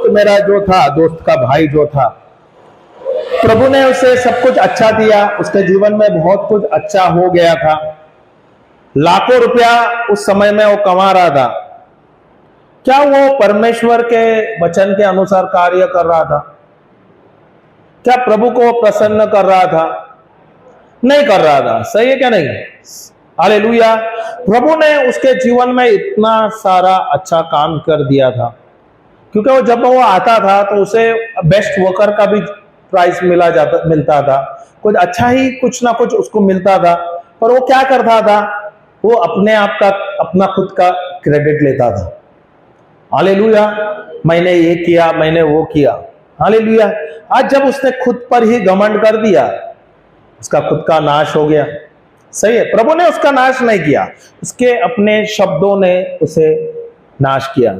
Speaker 1: मेरा जो था, दोस्त का भाई जो था, प्रभु ने उसे सब कुछ अच्छा दिया, उसके जीवन में बहुत कुछ अच्छा हो गया था, लाखों रुपया उस समय में वो कमा रहा था। क्या वो परमेश्वर के वचन के अनुसार कार्य कर रहा था? क्या प्रभु को प्रसन्न कर रहा था? नहीं कर रहा था। सही है क्या नहीं? हालेलुया। प्रभु ने उसके जीवन में इतना सारा अच्छा काम कर दिया था, क्योंकि वो जब वो आता था तो उसे बेस्ट वर्कर का भी प्राइज मिलता था, कुछ अच्छा ही कुछ ना कुछ उसको मिलता था। पर वो क्या करता था? वो अपने आप का, अपना खुद का क्रेडिट लेता था। हालेलुया, मैंने ये किया, मैंने वो किया। हालेलुया। आज जब उसने खुद पर ही घमंड कर दिया, उसका खुद का नाश हो गया। सही है, प्रभु ने उसका नाश नहीं किया, उसके अपने शब्दों ने उसे नाश किया।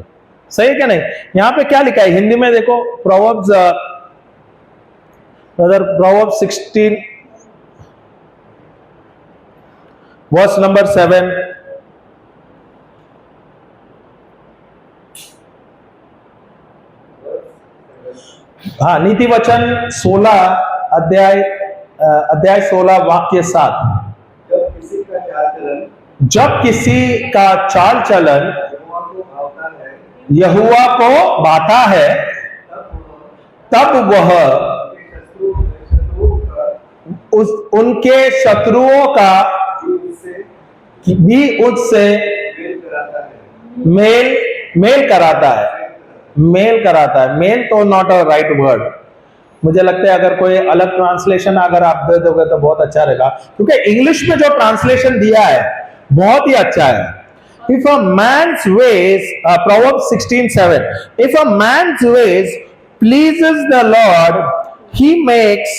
Speaker 1: सही है क्या नहीं? यहां पे क्या लिखा है हिंदी में? देखो, प्रोवर्ब्स 16 वर्स नंबर 7। हाँ, नीति वचन 16 अध्याय 16 वाक्य 7। जब किसी का चाल चलन यहोवा को भाता है, तब वह उनके शत्रुओं का भी उससे मेल कराता है। मेल कराता है, मेल तो नॉट अ राइट वर्ड। मुझे लगता है अगर कोई अलग ट्रांसलेशन अगर आप दे दोगे तो बहुत अच्छा रहेगा, क्योंकि इंग्लिश में जो ट्रांसलेशन दिया है बहुत ही अच्छा है। If a man's ways, Proverbs 16:7, if a man's ways pleases the Lord, he makes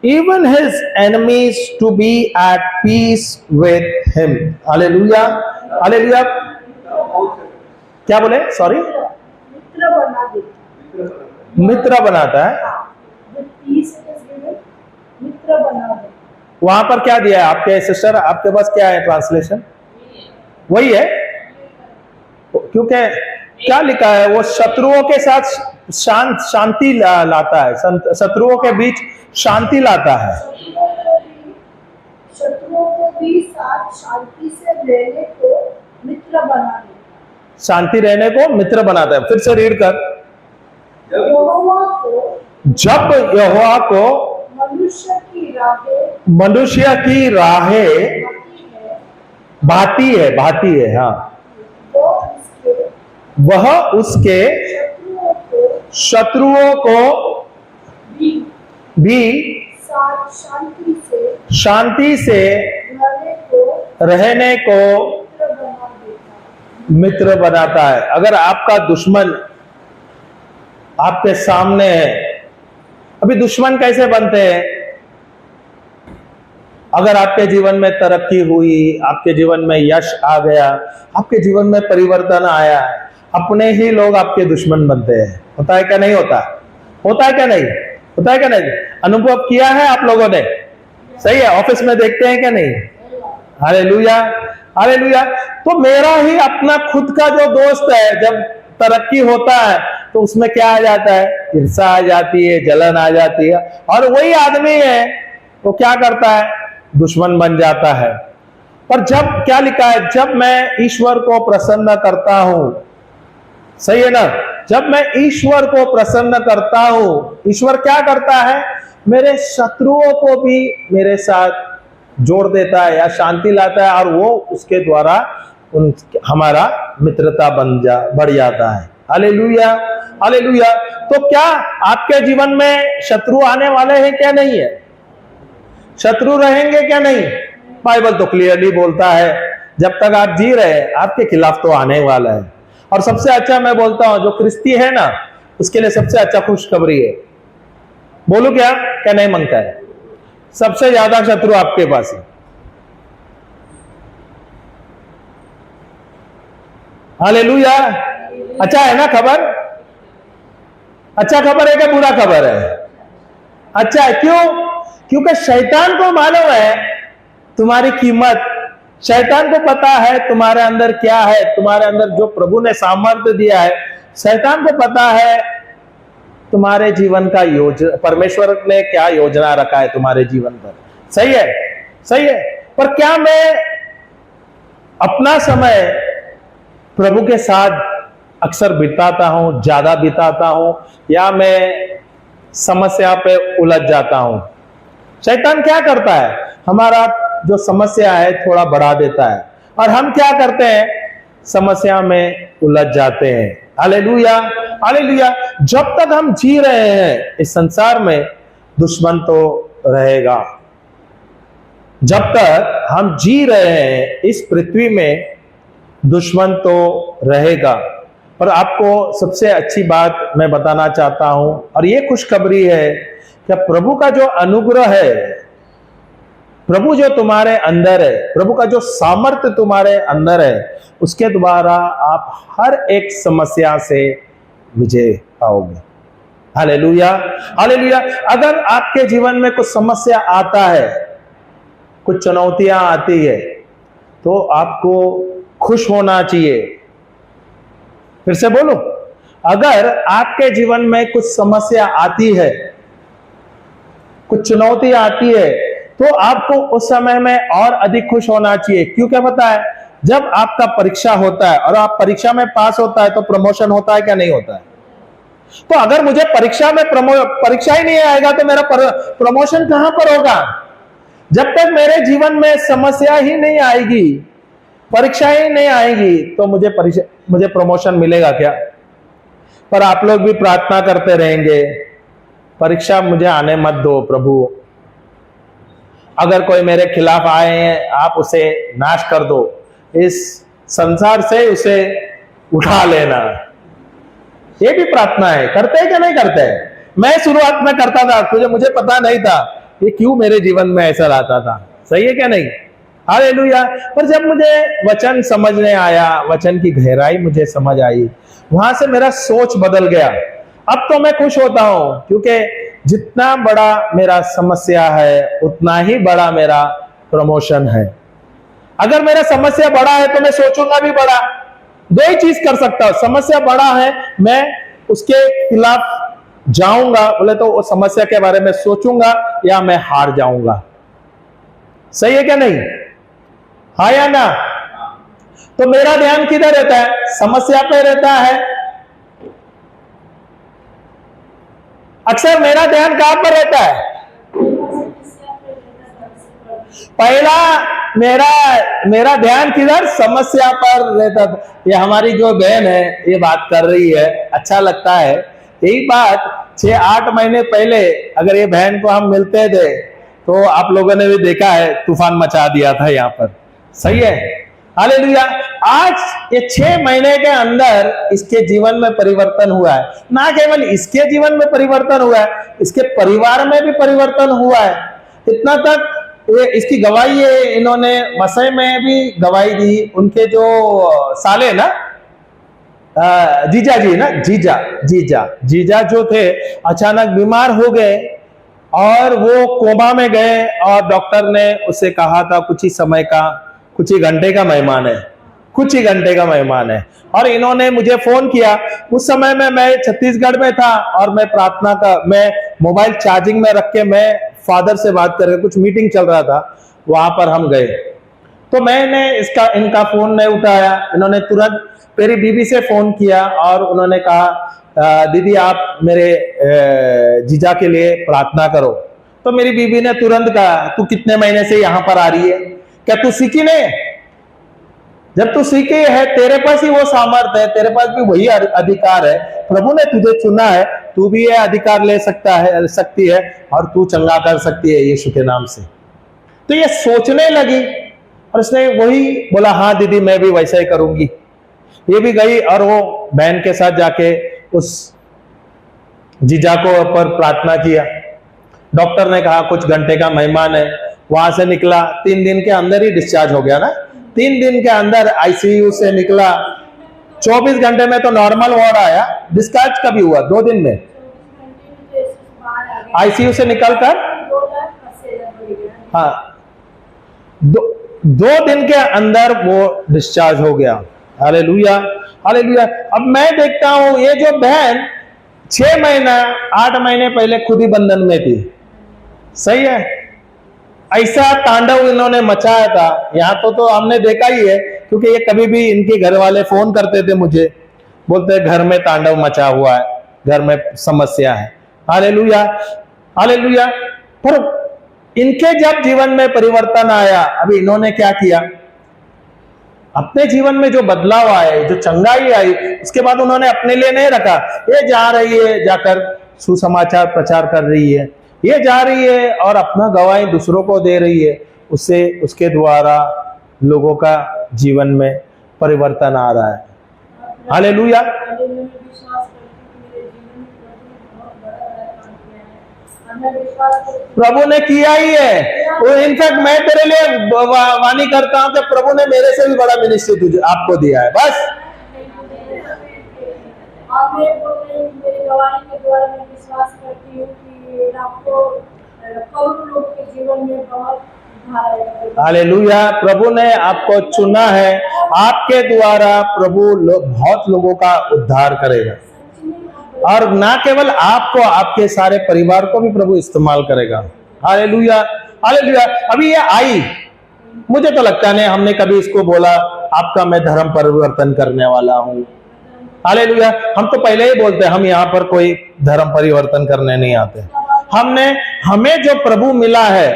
Speaker 1: even his enemies to be at peace with him। Hallelujah, hallelujah. क्या बोले? सॉरी, मित्र बनाता है। वहां पर क्या दिया है आपके सिस्टर? आपके पास क्या है ट्रांसलेशन? वही है, क्योंकि क्या लिखा है? वो शत्रुओं के साथ शांति लाता है, शत्रुओं के बीच शांति लाता है।
Speaker 2: शत्रुओं को भी साथ शांति से रहने को मित्र बना देता।
Speaker 1: शांति रहने को मित्र बनाता है। फिर से रीड कर। जब यहोवा को मनुष्य की राहें भाती है, हाँ, वह उसके शत्रुओं को भी शांति से रहने को मित्र बनाता है। अगर आपका दुश्मन आपके सामने है, अभी दुश्मन कैसे बनते हैं? अगर आपके जीवन में तरक्की हुई, आपके जीवन में यश आ गया, आपके जीवन में परिवर्तन आया, अपने ही लोग आपके दुश्मन बनते हैं। होता है क्या नहीं होता? होता है क्या नहीं? होता है क्या नहीं? अनुभव किया है आप लोगों ने? सही है, ऑफिस में देखते हैं क्या नहीं? Hallelujah, hallelujah. तो मेरा ही अपना खुद का जो दोस्त है, जब तरक्की होता है तो उसमें क्या आ जाता है? ईर्ष्या आ जाती है, जलन आ जाती है, और वही आदमी है वो क्या करता है? दुश्मन बन जाता है। पर जब क्या लिखा है? जब मैं ईश्वर को प्रसन्न करता हूं, सही है ना, जब मैं ईश्वर को प्रसन्न करता हूं, ईश्वर क्या करता है? मेरे शत्रुओं को भी मेरे साथ जोड़ देता है या शांति लाता है, और वो उसके द्वारा हमारा मित्रता बढ़ जाता है। Hallelujah, hallelujah. तो क्या आपके जीवन में शत्रु आने वाले हैं क्या नहीं है? शत्रु रहेंगे क्या नहीं? बाइबल तो क्लियरली बोलता है जब तक आप जी रहे हैं आपके खिलाफ तो आने वाला है। और सबसे अच्छा मैं बोलता हूं जो क्रिस्ती है ना उसके लिए सबसे अच्छा खुशखबरी है। बोलू क्या नहीं मांगता है? सबसे ज्यादा शत्रु आपके पास है। हालेलुया। अच्छा है ना खबर? अच्छा खबर है क्या बुरा खबर है? अच्छा है। क्यों? क्योंकि शैतान को मालूम है तुम्हारी कीमत, शैतान को पता है तुम्हारे अंदर क्या है, तुम्हारे अंदर जो प्रभु ने सामर्थ्य दिया है, शैतान को पता है तुम्हारे जीवन का योजना, परमेश्वर ने क्या योजना रखा है तुम्हारे जीवन पर। सही है, सही है। पर क्या मैं अपना समय प्रभु के साथ अक्सर बिताता हूं, ज्यादा बिताता हूं, या मैं समस्या पे उलझ जाता हूं? शैतान क्या करता है, हमारा जो समस्या है थोड़ा बढ़ा देता है और हम क्या करते हैं, समस्या में उलझ जाते हैं। Hallelujah, hallelujah. जब तक हम जी रहे हैं इस संसार में दुश्मन तो रहेगा। जब तक हम जी रहे हैं इस पृथ्वी में दुश्मन तो रहेगा। पर आपको सबसे अच्छी बात मैं बताना चाहता हूं और ये खुशखबरी है कि प्रभु का जो अनुग्रह है, प्रभु जो तुम्हारे अंदर है, प्रभु का जो सामर्थ्य तुम्हारे अंदर है, उसके द्वारा आप हर एक समस्या से विजय पाओगे। Hallelujah, hallelujah. अगर आपके जीवन में कुछ समस्या आता है, कुछ चुनौतियां आती है, तो आपको खुश होना चाहिए। फिर से बोलो, अगर आपके जीवन में कुछ समस्या आती है, कुछ चुनौती आती है, तो आपको उस समय में और अधिक खुश होना चाहिए। क्यों? क्या पता है, जब आपका परीक्षा होता है और आप परीक्षा में पास होता है तो प्रमोशन होता है क्या नहीं होता है? तो अगर मुझे परीक्षा में परीक्षा ही नहीं आएगा तो मेरा प्रमोशन कहां पर होगा? जब तक मेरे जीवन में समस्या ही नहीं आएगी, परीक्षा ही नहीं आएगी, तो मुझे प्रमोशन मिलेगा क्या? पर आप लोग भी प्रार्थना करते रहेंगे, परीक्षा मुझे आने मत दो प्रभु, अगर कोई मेरे खिलाफ आए हैं आप उसे नाश कर दो, इस संसार से उसे उठा लेना। ये भी प्रार्थना है, करते हैं क्या नहीं करते हैं? मैं शुरुआत में करता था, तुझे मुझे पता नहीं था ये क्यों मेरे जीवन में ऐसा आता था। सही है क्या नहीं? हालेलुया। पर जब मुझे वचन समझने आया, वचन की गहराई मुझे समझ आई, वहां से मेरा सोच बदल गया। अब तो मैं खुश होता हूं, क्योंकि जितना बड़ा मेरा समस्या है उतना ही बड़ा मेरा प्रमोशन है। अगर मेरा समस्या बड़ा है तो मैं सोचूंगा भी बड़ा। दो ही चीज कर सकता हूं, समस्या बड़ा है मैं उसके खिलाफ जाऊंगा, बोले तो उस समस्या के बारे में सोचूंगा, या मैं हार जाऊंगा। सही है क्या नहीं? हाँ या ना? तो मेरा ध्यान किधर रहता है? समस्या पे रहता है। अक्सर मेरा ध्यान कहां पर रहता है? पहला मेरा ध्यान किधर? समस्या पर रहता था। ये हमारी जो बहन है ये बात कर रही है, अच्छा लगता है। यही बात 6-8 महीने पहले अगर ये बहन को हम मिलते थे तो आप लोगों ने भी देखा है, तूफान मचा दिया था यहाँ पर। सही है, हालेलुया। आज ये 6 महीने के अंदर इसके जीवन में परिवर्तन हुआ है। ना केवल इसके जीवन में परिवर्तन हुआ है, इसके परिवार में भी परिवर्तन हुआ है। इतना तक इसकी गवाही है, इन्होंने वसई में भी गवाही दी। उनके जो साले ना, जीजा जी ना, जीजा जो थे अचानक बीमार हो गए और वो कोमा में गए, और डॉक्टर ने उसे कहा था कुछ ही घंटे का मेहमान है, कुछ ही घंटे का मेहमान है। और इन्होंने मुझे फोन किया। उस समय में मैं छत्तीसगढ़ में था और मैं मोबाइल चार्जिंग में रख के मैं फादर से बात कर रहे, कुछ मीटिंग चल रहा था, वहां पर हम गए। तो मैंने इनका फोन नहीं उठाया। इन्होंने तुरंत मेरी बीबी से फोन किया और उन्होंने कहा दीदी आप मेरे जीजा के लिए प्रार्थना करो। तो मेरी बीबी ने तुरंत कहा तू कितने महीने से यहाँ पर आ रही है? क्या तू सीखी नहीं? जब तू सीखी है तेरे पास ही वो सामर्थ्य है, तेरे पास भी वही अधिकार है। प्रभु ने तुझे चुना है, तू भी ये अधिकार ले सकती है और तू चंगा कर सकती है यीशु के नाम से। तो ये सोचने लगी और उसने वही बोला, हाँ दीदी मैं भी वैसा ही करूंगी। ये भी गई और वो बहन के साथ जाके उस जीजा को पर प्रार्थना किया। डॉक्टर ने कहा कुछ घंटे का मेहमान है, वहां से निकला 3 दिन के अंदर ही डिस्चार्ज हो गया ना, 3 दिन के अंदर आईसीयू से निकला, 24 घंटे में तो नॉर्मल वार्ड आया। डिस्चार्ज कभी हुआ? 2 दिन में आईसीयू से निकलकर, हाँ 2 दिन के अंदर वो डिस्चार्ज हो गया। Hallelujah, hallelujah. अब मैं देखता हूं ये जो बहन 6 महीना 8 महीने पहले खुद ही बंधन में थी, सही है, ऐसा तांडव इन्होंने मचाया था। यहां तो हमने देखा ही है, क्योंकि ये कभी भी इनके घर वाले फोन करते थे मुझे, बोलते घर में तांडव मचा हुआ है, घर में समस्या है। Hallelujah, hallelujah. पर इनके जब जीवन में परिवर्तन आया, अभी इन्होंने क्या किया, अपने जीवन में जो बदलाव आया, जो चंगाई आई, उसके बाद उन्होंने अपने लिए नहीं रखा। ये जा रही है, जाकर सुसमाचार प्रचार कर रही है, ये जा रही है और अपना गवाही दूसरों को दे रही है, उससे उसके द्वारा लोगों का जीवन में परिवर्तन आ रहा है। हालेलुया। प्रभु ने किया ही है। वो इनफैक्ट मैं तेरे लिए वाणी करता हूं कि प्रभु ने मेरे से भी बड़ा मिनिस्ट्री तुझे आपको दिया है। बस
Speaker 2: मेरी गवाही के द्वारा मैं विश्वास करती हूँ कि आपको करोड़ों लोग के जीवन में बहुत
Speaker 1: हालेलुया। प्रभु ने आपको चुना है, आपके द्वारा प्रभु बहुत लोगों का उद्धार करेगा, और ना केवल आपको, आपके सारे परिवार को भी प्रभु इस्तेमाल करेगा। Hallelujah, hallelujah. अभी ये आई, मुझे तो लगता नहीं हमने कभी इसको बोला आपका मैं धर्म परिवर्तन करने वाला हूं। हालेलुया। हम तो पहले ही बोलते हैं हम यहाँ पर कोई धर्म परिवर्तन करने नहीं आते। हमें जो प्रभु मिला है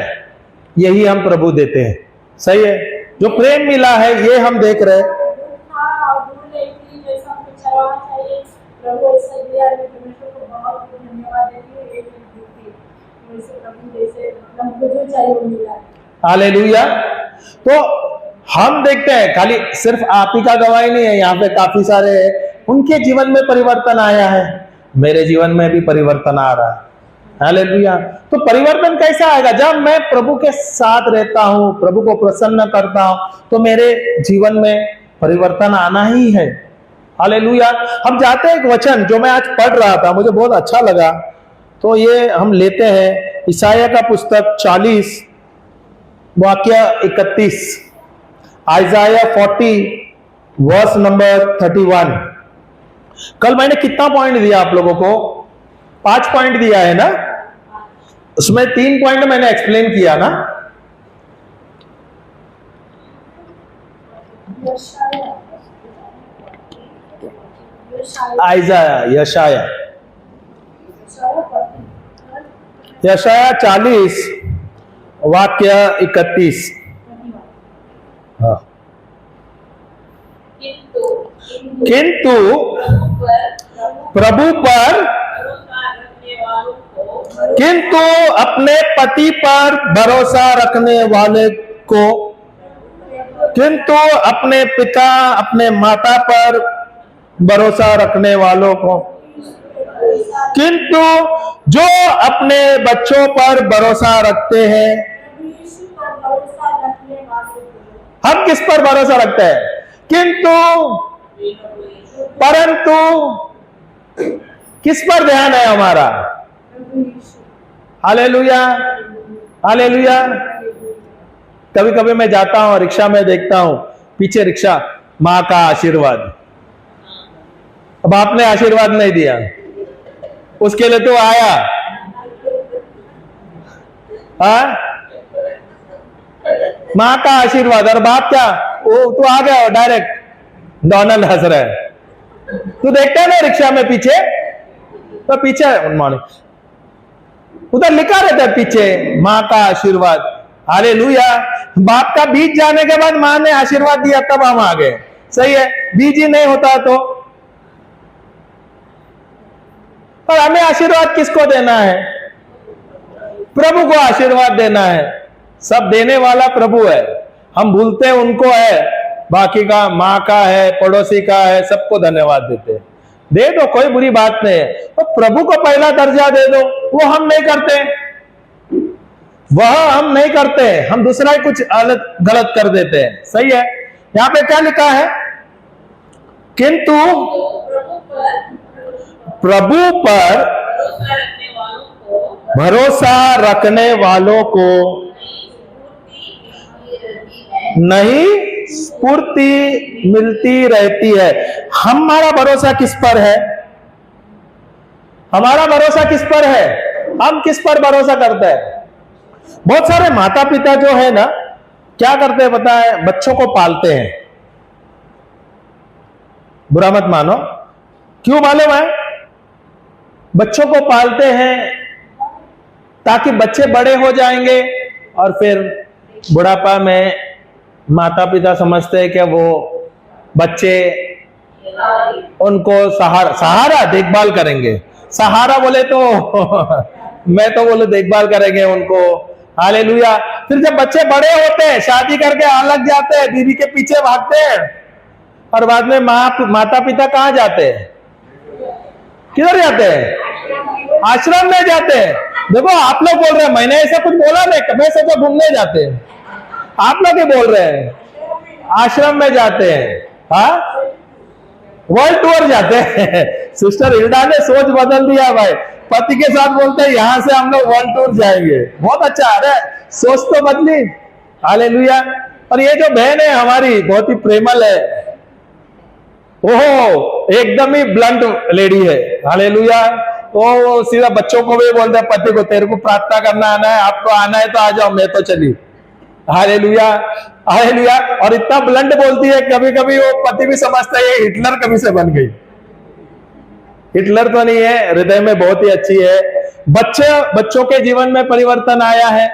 Speaker 1: यही हम प्रभु देते हैं, सही है। जो प्रेम मिला है ये हम देख रहे हैं। हालेलुया। तो हम देखते हैं खाली सिर्फ आप ही का गवाही नहीं है, यहाँ पे काफी सारे हैं, उनके जीवन में परिवर्तन आया है, मेरे जीवन में भी परिवर्तन आ रहा है। हालेलुया। तो परिवर्तन कैसा आएगा? जब मैं प्रभु के साथ रहता हूं, प्रभु को प्रसन्न करता हूं, तो मेरे जीवन में परिवर्तन आना ही है। हालेलुया। हम जाते हैं एक वचन जो मैं आज पढ़ रहा था, मुझे बहुत अच्छा लगा, तो ये हम लेते हैं ईसाया का पुस्तक 40 वाक्य 31, आइजाया 40 वर्स नंबर 31। कल मैंने कितना पॉइंट दिया आप लोगों को? 5 पॉइंट दिया है ना, उसमें 3 पॉइंट मैंने एक्सप्लेन किया ना। आइजाया, यशाया 40 वाक्य 31। हाँ। किंतु प्रभु पर, किंतु अपने पति पर भरोसा रखने वाले को, किंतु अपने पिता अपने माता पर भरोसा रखने वालों को, किंतु जो अपने बच्चों पर भरोसा रखते हैं। हम किस पर भरोसा रखते हैं? किंतु, परंतु, किस पर ध्यान है हमारा? Hallelujah, hallelujah. कभी कभी मैं जाता हूं रिक्शा में, देखता हूं पीछे रिक्शा, मां का आशीर्वाद। अब आपने आशीर्वाद नहीं दिया, उसके लिए तो आया, हाँ, मां का आशीर्वाद। और बाप क्या, वो तू आ गया डायरेक्ट, डोनाल्ड हंस रहा है, तू देखता है ना रिक्शा में पीछे, तो पीछे गुड मॉर्निंग उधर लिखा रहता है पीछे मां का आशीर्वाद। हालेलुया। बाप का बीज जाने के बाद मां ने आशीर्वाद दिया, तब हम आ गए, सही है। बीज ही नहीं होता तो। पर हमें आशीर्वाद किसको देना है? प्रभु को आशीर्वाद देना है, सब देने वाला प्रभु है। हम भूलते हैं उनको है, बाकी का माँ का है, पड़ोसी का है, सबको धन्यवाद देते हैं। दे दो, कोई बुरी बात नहीं है, तो प्रभु को पहला दर्जा दे दो। वो हम नहीं करते, वह हम नहीं करते, हम दूसरा ही कुछ गलत कर देते हैं। सही है। यहां पे क्या लिखा है? किंतु प्रभु पर भरोसा रखने वालों को नहीं स्फूर्ति मिलती रहती है। हमारा भरोसा किस पर है? हमारा भरोसा किस पर है? हम किस पर भरोसा करते हैं? बहुत सारे माता पिता जो है ना, क्या करते हैं पता है? बच्चों को पालते हैं। बुरा मत मानो, क्यों मालूम है? बच्चों को पालते हैं ताकि बच्चे बड़े हो जाएंगे और फिर बुढ़ापा में माता पिता समझते हैं कि वो बच्चे उनको सहारा देखभाल करेंगे। सहारा बोले तो मैं तो बोले देखभाल करेंगे उनको। हालेलुया। फिर जब बच्चे बड़े होते हैं, शादी करके अलग जाते हैं, बीवी के पीछे भागते हैं, और बाद में माता पिता कहाँ जाते हैं? किधर जाते हैं? आश्रम में जाते हैं। देखो, आप लोग बोल रहे हैं, मैंने ऐसा कुछ बोला नहीं, मैं सोचा घूमने जाते हैं। आप लोग ही बोल रहे हैं आश्रम में जाते हैं। हाँ, वर्ल्ड टूर जाते हैं। सिस्टर हिल्डा ने सोच बदल दिया भाई, पति के साथ बोलते हैं यहां से हम लोग वर्ल्ड टूर जाएंगे। बहुत अच्छा, अरे सोच तो बदली। हालेलुया। और ये जो बहन है हमारी, बहुत ही प्रेमल है। ओहो, एकदम ही ब्लंट लेडी है। हालेलुया। वो सीधा बच्चों को भी बोलते हैं, पति को, तेरे को प्रार्थना करना आना है, आपको आना है तो आ जाओ, मैं तो चली। Hallelujah, hallelujah. और इतना ब्लंट बोलती है, कभी कभी वो पति भी समझता है ये हिटलर कभी से बन गई। हिटलर तो नहीं है, हृदय में बहुत ही अच्छी है। बच्चों के जीवन में परिवर्तन आया है।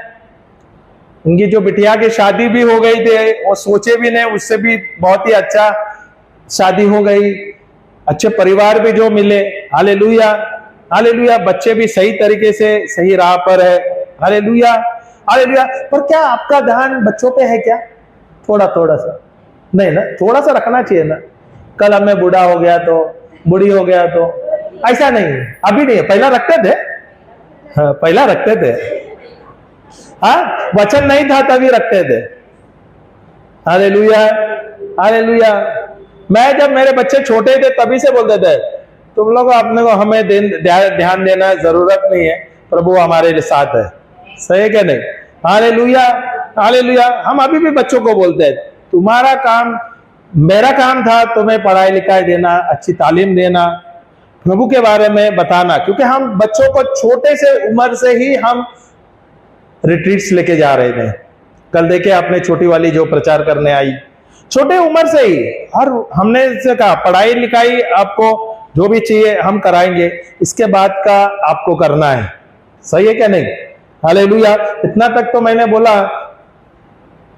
Speaker 1: उनकी जो बिटिया की शादी भी हो गई थी, वो सोचे भी नहीं, उससे भी बहुत ही अच्छा शादी हो गई, अच्छे परिवार भी जो मिले। Hallelujah, hallelujah. बच्चे भी सही तरीके से सही राह पर है। Hallelujah, hallelujah. पर क्या आपका ध्यान बच्चों पे है क्या? थोड़ा सा नहीं ना, थोड़ा सा रखना चाहिए ना। कल अब मैं बूढ़ा हो गया तो, बूढ़ी हो गया तो, ऐसा नहीं है, अभी नहीं है, पहला रखते थे। हाँ, पहला रखते थे। हाँ, वचन नहीं था तभी रखते थे। Hallelujah, hallelujah. मैं जब मेरे बच्चे छोटे थे तभी से बोलते थे, तुम लोग अपने को हमें ध्यान देना जरूरत नहीं है, प्रभु हमारे साथ है। सही है क्या नहीं? Hallelujah, hallelujah. हम अभी भी बच्चों को बोलते हैं, तुम्हारा काम, मेरा काम था तुम्हें पढ़ाई लिखाई देना, अच्छी तालीम देना, प्रभु के बारे में बताना। क्योंकि हम बच्चों को छोटे से उम्र से ही हम रिट्रीट्स लेके जा रहे थे। कल देखे आपने छोटी वाली जो प्रचार करने आई, छोटे उम्र से ही। और हमने से कहा पढ़ाई लिखाई आपको जो भी चाहिए हम कराएंगे, इसके बाद का आपको करना है। सही है क्या नहीं? हालेलुया। इतना तक तो मैंने बोला,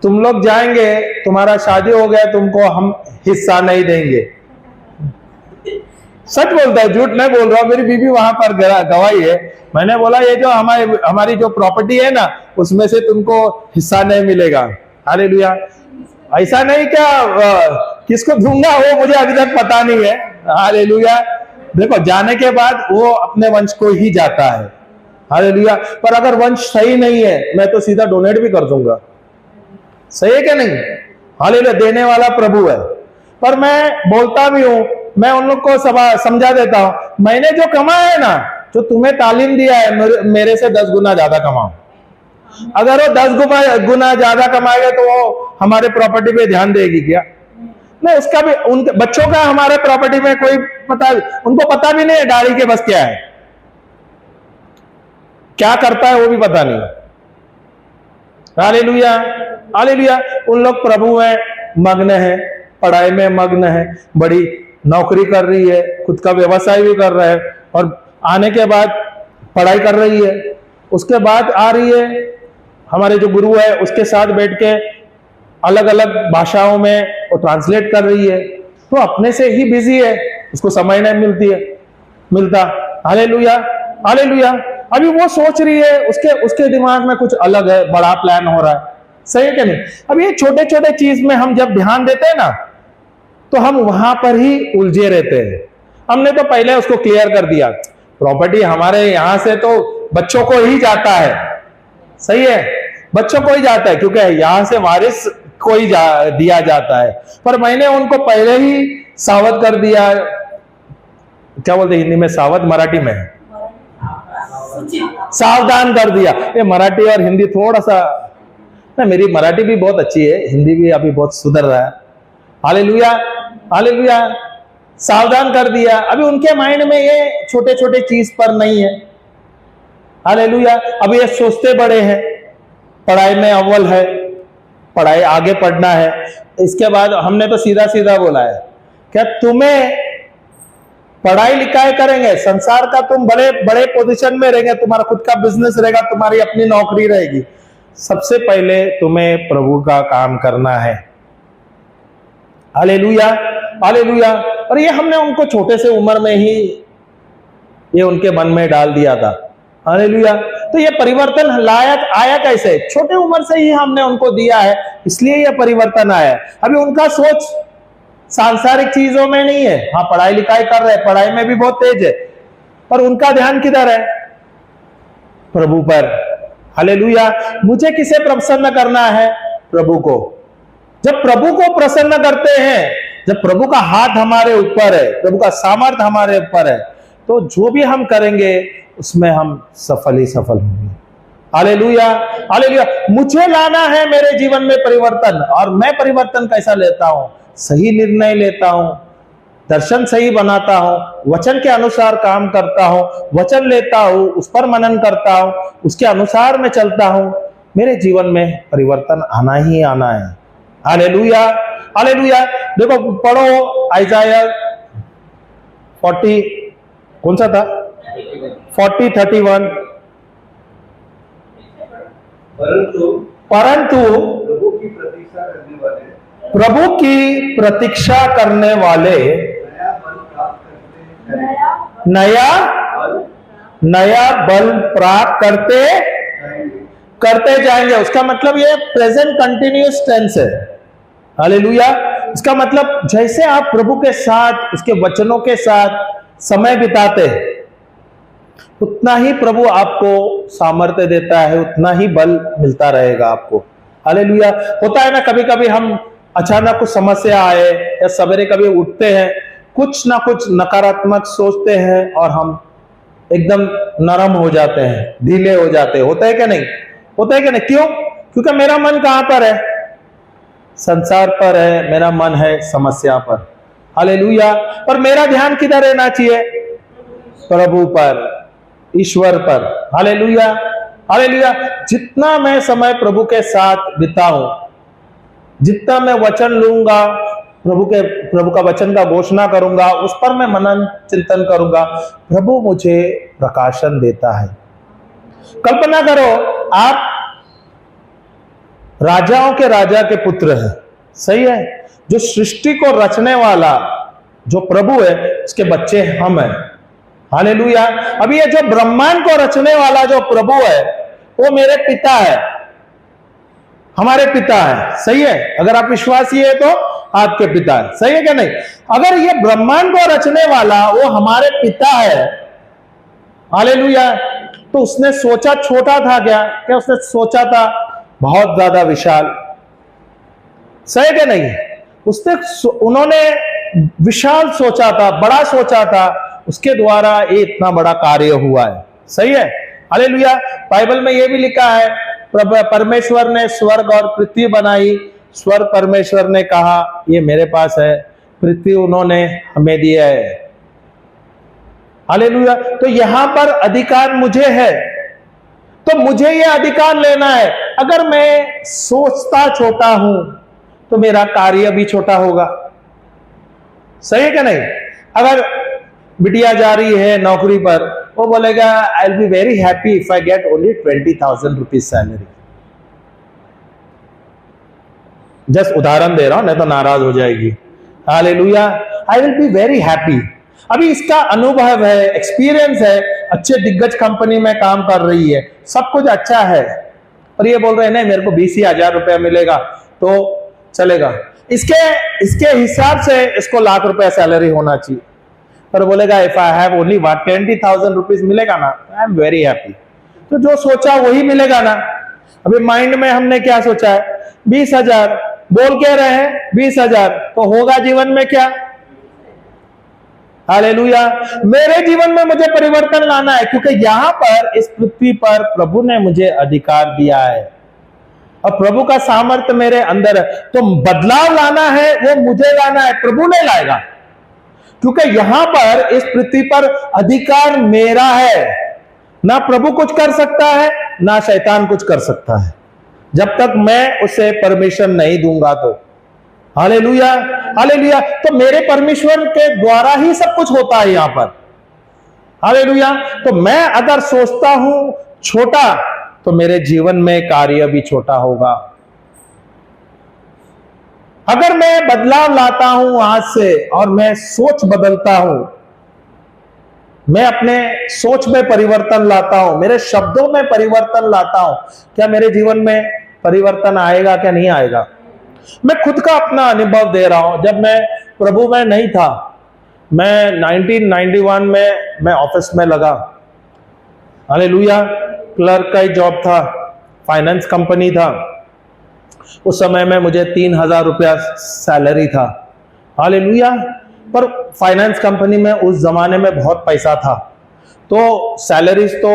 Speaker 1: तुम लोग जाएंगे, तुम्हारा शादी हो गया, तुमको हम हिस्सा नहीं देंगे। सच बोलता है, झूठ नहीं बोल रहा। मेरी बीवी वहां पर गवाही है। मैंने बोला ये जो हमारी जो प्रॉपर्टी है ना, उसमें से तुमको हिस्सा नहीं मिलेगा। हालेलुया। ऐसा नहीं क्या किसको दूंगा वो मुझे अभी तक पता नहीं है। हालेलुया। देखो, जाने के बाद वो अपने वंश को ही जाता है। हालेलुया। पर अगर वंश सही नहीं है, मैं तो सीधा डोनेट भी कर दूंगा। सही है क्या नहीं? हालेलुया। देने वाला प्रभु है। पर मैं बोलता भी हूं, मैं उन लोग को समझा देता हूं, मैंने जो कमाया है ना, जो तुम्हें तालीम दिया है, मेरे से 10 गुना ज्यादा कमाओ। अगर वो 10 गुना ज्यादा कमाएगा तो वो हमारे प्रॉपर्टी पे ध्यान देगी क्या? नहीं, उसका भी, उनके बच्चों का हमारे प्रॉपर्टी में कोई उनको पता भी नहीं है गाड़ी के बस क्या है, क्या करता है वो भी पता नहीं। Hallelujah, hallelujah. उन लोग प्रभु में मग्न है, पढ़ाई में मग्न है, बड़ी नौकरी कर रही है, खुद का व्यवसाय भी कर रहा है, और आने के बाद पढ़ाई कर रही है, उसके बाद आ रही है, हमारे जो गुरु है उसके साथ बैठ के अलग अलग भाषाओं में वो ट्रांसलेट कर रही है। तो अपने से ही बिजी है, उसको समय नहीं मिलता। Hallelujah, hallelujah. अभी वो सोच रही है, उसके उसके दिमाग में कुछ अलग है, बड़ा प्लान हो रहा है। सही है कि नहीं? अब ये छोटे छोटे चीज में हम जब ध्यान देते हैं ना, तो हम वहां पर ही उलझे रहते हैं। हमने तो पहले उसको क्लियर कर दिया, प्रॉपर्टी हमारे यहां से तो बच्चों को ही जाता है। सही है, बच्चों को ही जाता है, क्योंकि यहां से वारिस को ही दिया जाता है। पर मैंने उनको पहले ही सावध कर दिया। क्या बोलते हिंदी में सावध, मराठी में सावधान कर दिया। ये मराठी और हिंदी थोड़ा सा ना, मेरी मराठी भी बहुत अच्छी है, हिंदी भी अभी बहुत सुधर रहा है। Hallelujah, hallelujah. सावधान कर दिया। अभी उनके माइंड में ये छोटे छोटे चीज पर नहीं है। हालेलुया। अभी ये सोचते बड़े हैं, पढ़ाई में अव्वल है, पढ़ाई आगे पढ़ना है। इसके बाद हमने तो सीधा सीधा बोला है, क्या तुम्हें पढ़ाई लिखाई करेंगे, संसार का तुम बड़े बड़े पोजीशन में रहेंगे, तुम्हारा खुद का बिजनेस रहेगा, तुम्हारी अपनी नौकरी रहेगी, सबसे पहले तुम्हें प्रभु का काम करना है। Hallelujah, hallelujah. और ये हमने उनको छोटे से उम्र में ही ये उनके मन में डाल दिया था। हालेलुया। तो ये परिवर्तन लायक आया कैसे? छोटे उम्र से ही हमने उनको दिया है, इसलिए ये परिवर्तन आया। अभी उनका सोच सांसारिक चीजों में नहीं है। हाँ, पढ़ाई लिखाई कर रहे हैं, पढ़ाई में भी बहुत तेज है, पर उनका ध्यान किधर है? प्रभु पर। हालेलुया। मुझे किसे प्रसन्न करना है? प्रभु को। जब प्रभु को प्रसन्न करते हैं, जब प्रभु का हाथ हमारे ऊपर है, प्रभु का सामर्थ्य हमारे ऊपर है, तो जो भी हम करेंगे उसमें हम सफल ही सफल होंगे। Hallelujah, hallelujah. मुझे लाना है मेरे जीवन में परिवर्तन, और मैं परिवर्तन कैसा लेता हूं? सही निर्णय लेता हूं, दर्शन सही बनाता हूं, वचन के अनुसार काम करता हूं, वचन लेता हूं, उस पर मनन करता हूं, उसके अनुसार मैं चलता हूं, मेरे जीवन में परिवर्तन आना ही आना है। Hallelujah, hallelujah. देखो, पढ़ो आइजाया 40, कौन सा था? 40:31। परंतु प्रभु की प्रतीक्षा करने वाले नया बल प्राप्त करते जाएंगे। उसका मतलब ये प्रेजेंट कंटिन्यूअस टेंस है। हालेलुया। इसका मतलब जैसे आप प्रभु के साथ, उसके वचनों के साथ समय बिताते हैं, उतना ही प्रभु आपको सामर्थ्य देता है, उतना ही बल मिलता रहेगा आपको। हालेलुया। होता है ना, कभी कभी हम अचानक कुछ समस्या आए, या सवेरे कभी उठते हैं, कुछ ना कुछ नकारात्मक सोचते हैं, और हम एकदम नरम हो जाते हैं, ढीले हो जाते हैं। होता है क्या नहीं? होता है क्या नहीं? क्यों? क्योंकि मेरा मन कहां पर है? संसार पर है, मेरा मन है समस्या पर। हालेलुया। पर मेरा ध्यान किधर रहना चाहिए? प्रभु पर, ईश्वर पर। Hallelujah, hallelujah. जितना मैं समय प्रभु के साथ बिताऊं, जितना मैं वचन लूंगा, प्रभु का वचन का घोषणा करूंगा, उस पर मैं मनन चिंतन करूंगा, प्रभु मुझे प्रकाशन देता है। कल्पना करो, आप राजाओं के राजा के पुत्र हैं। सही है। जो सृष्टि को रचने वाला जो प्रभु है, उसके बच्चे हम हैं। हालेलुया। अभी ये जो ब्रह्मांड को रचने वाला जो प्रभु है, वो मेरे पिता है, हमारे पिता है। सही है। अगर आप विश्वासी है तो आपके पिता है। सही है क्या नहीं? अगर ये ब्रह्मांड को रचने वाला वो हमारे पिता है, हालेलुया, तो उसने सोचा छोटा था क्या? क्या उसने सोचा था बहुत ज्यादा विशाल? सही है क्या नहीं? उन्होंने विशाल सोचा था, बड़ा सोचा था, उसके द्वारा ये इतना बड़ा कार्य हुआ है। सही है। हालेलुया। बाइबल में ये भी लिखा है, परमेश्वर ने स्वर्ग और पृथ्वी बनाई। स्वर्ग परमेश्वर ने कहा ये मेरे पास है, पृथ्वी उन्होंने हमें दिया है। हालेलुया। तो यहां पर अधिकार मुझे है, तो मुझे ये अधिकार लेना है। अगर मैं सोचता छोटा हूं तो मेरा कार्य भी छोटा होगा। सही है क्या नहीं? अगर बिटिया जा रही है नौकरी पर, वो बोलेगा I will be very happy if I get only 20,000 rupees salary. Just उदाहरण दे रहा हूं, नहीं तो नाराज हो जाएगी। Hallelujah. I will be very happy. अभी इसका अनुभव है, एक्सपीरियंस है। अच्छे दिग्गज कंपनी में काम कर रही है, सब कुछ अच्छा है, पर ये बोल रहे हैं नहीं मेरे को 20,000 रुपया मिलेगा तो चलेगा, इसके हिसाब से इसको लाख रुपया सैलरी होना चाहिए। पर बोलेगा if I have only 20,000 rupees मिलेगा ना, आई एम वेरी हैप्पी। तो जो सोचा वही मिलेगा ना। अभी माइंड में हमने क्या सोचा है, 20,000 बोल के रहे हैं 20,000, तो होगा जीवन में क्या? हालेलुया। मेरे जीवन में मुझे परिवर्तन लाना है, क्योंकि यहां पर इस पृथ्वी पर प्रभु ने मुझे अधिकार दिया है और प्रभु का सामर्थ्य मेरे अंदर है। तो बदलाव लाना है वो मुझे लाना है, प्रभु ने लाएगा, क्योंकि यहां पर इस पृथ्वी पर अधिकार मेरा है। ना प्रभु कुछ कर सकता है ना शैतान कुछ कर सकता है, जब तक मैं उसे परमिशन नहीं दूंगा। तो हालेलुया, हालेलुया। तो मेरे परमेश्वर के द्वारा ही सब कुछ होता है यहां पर। हालेलुया। तो मैं अगर सोचता हूं छोटा तो मेरे जीवन में कार्य भी छोटा होगा। अगर मैं बदलाव लाता हूं आज से और मैं सोच बदलता हूं, मैं अपने सोच में परिवर्तन लाता हूं, मेरे शब्दों में परिवर्तन लाता हूं, क्या मेरे जीवन में परिवर्तन आएगा क्या नहीं आएगा? मैं खुद का अपना अनुभव दे रहा हूं। जब मैं प्रभु में नहीं था, मैं 1991 में मैं ऑफिस में लगा। हालेलुया। क्लर्क का ही जॉब था, फाइनेंस कंपनी था। उस समय में मुझे 3,000 रुपया सैलरी था। हालेलुया। पर फाइनेंस कंपनी में उस जमाने में बहुत पैसा था, तो सैलरीज तो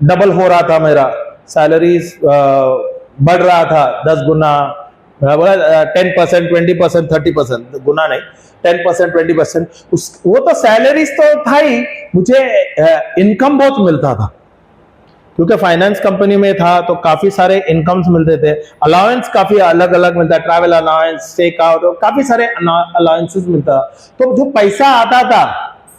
Speaker 1: डबल हो रहा था, मेरा सैलरीज बढ़ रहा था 10 गुना, 10%, 20%, 30% गुना नहीं, 10%, 20%। वो तो सैलरीज तो था ही, मुझे इनकम बहुत मिलता था, क्योंकि फाइनेंस कंपनी में था तो काफी सारे इनकम्स मिलते थे। अलाउंस काफी अलग अलग मिलता है, ट्रैवल अलाउंस, टेक आउट, काफी सारे अलाउंसेस मिलता। तो जो पैसा आता था,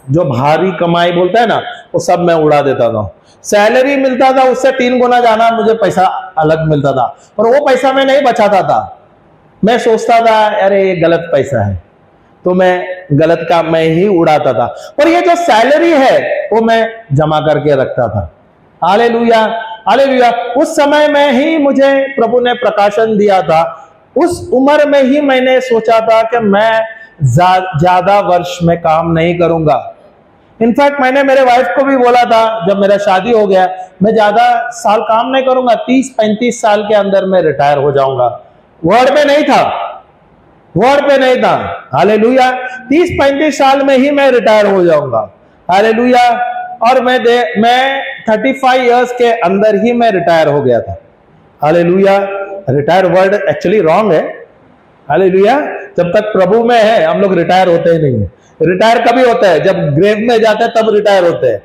Speaker 1: जो भारी कमाई बोलता है ना, वो सब मैं उड़ा देता था। सैलरी मिलता था उससे 3 गुना जाना मुझे पैसा अलग मिलता था, और वो पैसा मैं नहीं बचाता था। मैं सोचता था अरे ये गलत पैसा है, तो मैं गलत काम में ही उड़ाता था। पर ये जो सैलरी है वो मैं जमा करके रखता था। Hallelujah, hallelujah. उस समय में ही मुझे प्रभु ने प्रकाशन दिया था। उस उम्र में ही मैंने सोचा था कि मैं ज्यादा वर्ष में काम नहीं करूंगा। इनफैक्ट मैंने मेरे वाइफ को भी बोला था, जब मेरा शादी हो गया, मैं ज्यादा साल काम नहीं करूंगा, 30-35 साल के अंदर मैं रिटायर हो जाऊंगा। वर्ड पे नहीं था, वर्ड पे नहीं था। हालेलुया। 30-35 साल में ही मैं रिटायर हो जाऊंगा। हालेलुया। और मैं 35 इयर्स के अंदर ही मैं रिटायर हो गया था। Hallelujah. Retire word actually wrong है। हालेलुया। जब तक प्रभु में है हम लोग रिटायर होते ही नहीं है। रिटायर कभी होता है जब ग्रेव में जाते हैं, तब रिटायर होते हैं।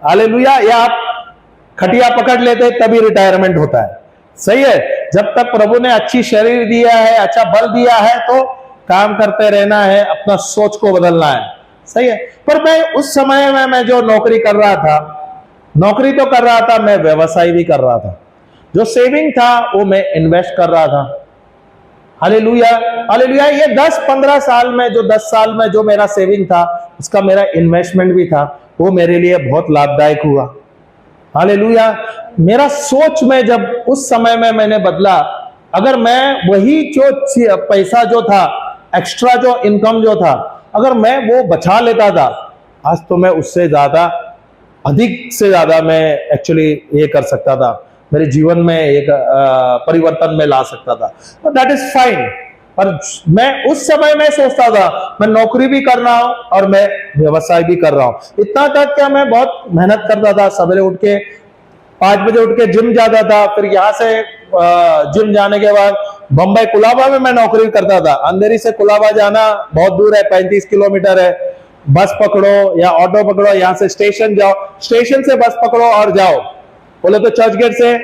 Speaker 1: हालेलुया। या आप खटिया पकड़ लेते हैं तभी रिटायरमेंट होता है। सही है। जब तक प्रभु ने अच्छी शरीर दिया है, अच्छा बल दिया है, तो काम करते रहना है, अपना सोच को बदलना है। सही है। पर मैं उस समय में मैं जो नौकरी कर रहा था, नौकरी तो कर रहा था, मैं व्यवसाय भी कर रहा था। जो सेविंग था वो मैं इन्वेस्ट कर रहा था। Hallelujah, hallelujah. ये 10-15 साल में, जो 10 साल में जो मेरा सेविंग था, उसका मेरा इन्वेस्टमेंट भी था, वो मेरे लिए बहुत लाभदायक हुआ। हालेलुया। मेरा सोच में जब उस समय में मैंने बदला, अगर मैं वही जो पैसा जो था, एक्स्ट्रा जो इनकम जो था, अगर मैं वो बचा लेता था, आज तो मैं उससे ज्यादा, अधिक से ज्यादा मैं एक्चुअली ये कर सकता था, मेरे जीवन में एक परिवर्तन में ला सकता था। That is fine. पर मैं उस समय में सोचता था मैं नौकरी भी कर रहा हूं और मैं व्यवसाय भी कर रहा हूं। इतना तक क्या मैं बहुत मेहनत करता था। सवेरे उठ के 5 बजे उठ के जिम जाता था, फिर यहाँ से जिम जाने के बाद बम्बई कुलाबा में मैं नौकरी करता था। अंधेरी से कुलाबा जाना बहुत दूर है, 35 किलोमीटर है। बस पकड़ो या ऑटो पकड़ो, यहाँ से स्टेशन जाओ, स्टेशन से बस पकड़ो और जाओ। बोले तो चर्च गेट से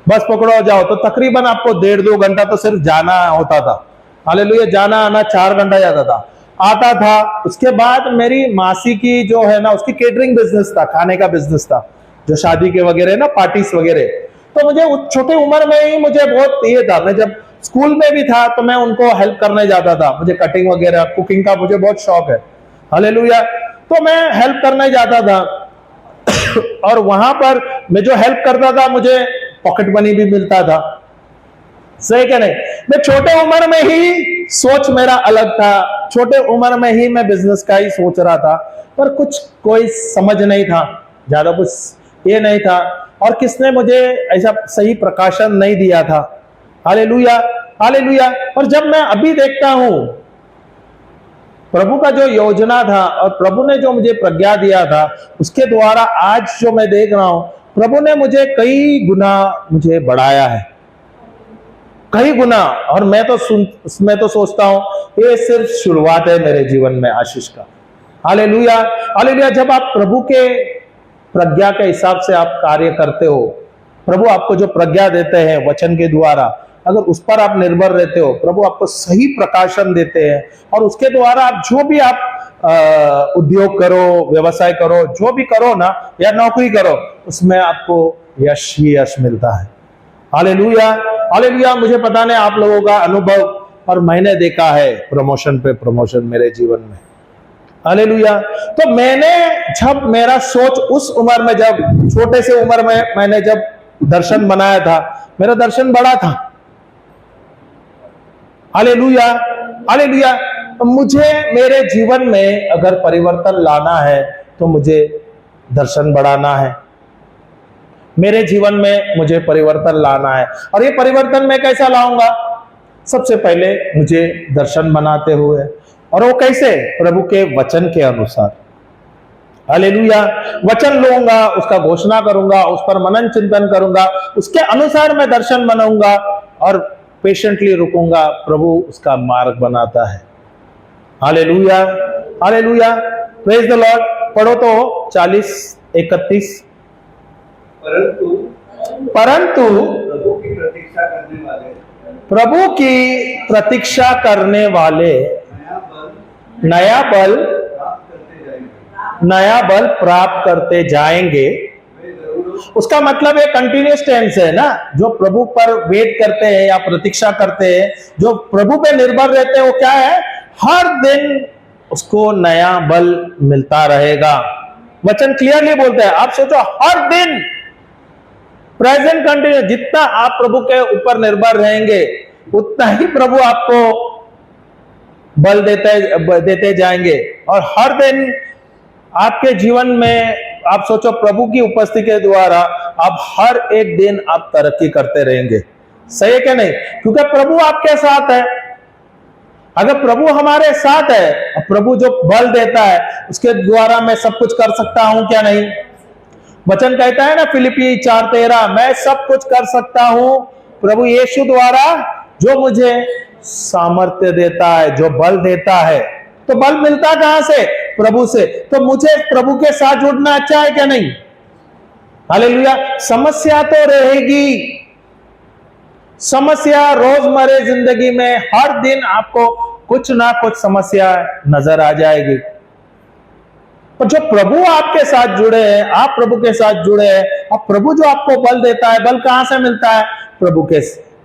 Speaker 1: बस पकड़ो और जाओ, तो तकरीबन आपको 1.5-2 घंटा तो सिर्फ जाना होता था। हालेलुया। जाना आना 4 घंटा जाता था, आता था। उसके बाद मेरी मासी की जो है ना, उसकी केटरिंग बिजनेस था, खाने का बिजनेस था, जो शादी के वगैरह ना, पार्टीज वगैरह। तो मुझे छोटे उम्र में ही मुझे बहुत ये था। मैं जब स्कूल में भी था तो मैं उनको हेल्प करने जाता था। मुझे कटिंग वगैरह, कुकिंग का मुझे बहुत शौक है। हालेलुया। तो मैं हेल्प करने जाता था। और वहां पर मैं जो हेल्प करता था मुझे पॉकेट मनी भी मिलता था। सही क्या नहीं? मैं छोटे उम्र में ही सोच मेरा अलग था, छोटे उम्र में ही मैं बिजनेस का ही सोच रहा था, पर कुछ कोई समझ नहीं था, ज्यादा कुछ ये नहीं था, और किसने मुझे ऐसा सही प्रकाशन नहीं दिया था। Hallelujah, hallelujah. और जब मैं अभी देखता हूं प्रभु का जो योजना था और प्रभु ने जो मुझे प्रज्ञा दिया था, उसके द्वारा आज जो मैं देख रहा हूं, प्रभु ने मुझे कई गुना मुझे बढ़ाया है, कई गुना। और मैं तो सोचता हूं ये सिर्फ शुरुआत है मेरे जीवन में आशीष का। Hallelujah, hallelujah. जब आप प्रभु के प्रज्ञा के हिसाब से आप कार्य करते हो, प्रभु आपको जो प्रज्ञा देते हैं वचन के द्वारा, अगर उस पर आप निर्भर रहते हो, प्रभु आपको सही प्रकाशन देते हैं, और उसके द्वारा आप जो भी आप उद्योग करो, व्यवसाय करो, जो भी करो ना, या नौकरी करो, उसमें आपको यश ही यश मिलता है। Hallelujah, hallelujah. मुझे पता नहीं आप लोगों का अनुभव, और मैंने देखा है प्रमोशन पे प्रमोशन मेरे जीवन में। हालेलुया। तो मैंने जब मेरा सोच उस उम्र में, जब छोटे से उम्र में मैंने जब दर्शन बनाया था, मेरा दर्शन बड़ा था। Hallelujah, hallelujah. मुझे मेरे जीवन में अगर परिवर्तन लाना है तो मुझे दर्शन बढ़ाना है, मेरे जीवन में मुझे परिवर्तन लाना है। और ये परिवर्तन मैं कैसा लाऊंगा? सबसे पहले मुझे दर्शन बनाते हुए, और वो कैसे? प्रभु के वचन के अनुसार। हालेलुया। वचन लूंगा, उसका घोषणा करूंगा, उस पर मनन चिंतन करूंगा, उसके अनुसार मैं दर्शन बनाऊंगा और पेशेंटली रुकूंगा। प्रभु उसका मार्ग बनाता है। Hallelujah, hallelujah. Praise the Lord. पढ़ो तो 40:31। परंतु प्रभु की प्रतीक्षा करने वाले नया बल प्राप्त करते जाएंगे। उसका मतलब ये कंटिन्यूस टेंस है ना। जो प्रभु पर वेट करते हैं या प्रतीक्षा करते हैं, जो प्रभु पे निर्भर रहते हैं, वो क्या है? हर दिन उसको नया बल मिलता रहेगा। वचन क्लियरली बोलते हैं। आप सोचो, हर दिन प्रेजेंट कंटिन्यू, जितना आप प्रभु के ऊपर निर्भर रहेंगे उतना ही प्रभु आपको बल देते जाएंगे। और हर दिन आपके जीवन में आप सोचो, प्रभु की उपस्थिति के द्वारा आप हर एक दिन आप तरक्की करते रहेंगे। सही है क्या नहीं? क्योंकि प्रभु आपके साथ है। अगर प्रभु हमारे साथ है, प्रभु जो बल देता है उसके द्वारा मैं सब कुछ कर सकता हूं क्या नहीं? वचन कहता है ना फिलिपी 4:13, मैं सब कुछ कर सकता हूं प्रभु यीशु द्वारा जो मुझे सामर्थ्य देता है, जो बल देता है। तो बल मिलता कहां से? प्रभु से। तो मुझे प्रभु के साथ जुड़ना अच्छा है क्या नहीं? हालेलुया। समस्या तो रहेगी, समस्या रोजमर्रा जिंदगी में हर दिन आपको कुछ ना कुछ समस्या नजर आ जाएगी। पर जो प्रभु आपके साथ जुड़े हैं, आप प्रभु के साथ जुड़े हैं, और प्रभु जो आपको बल देता है, बल कहां से मिलता है? प्रभु के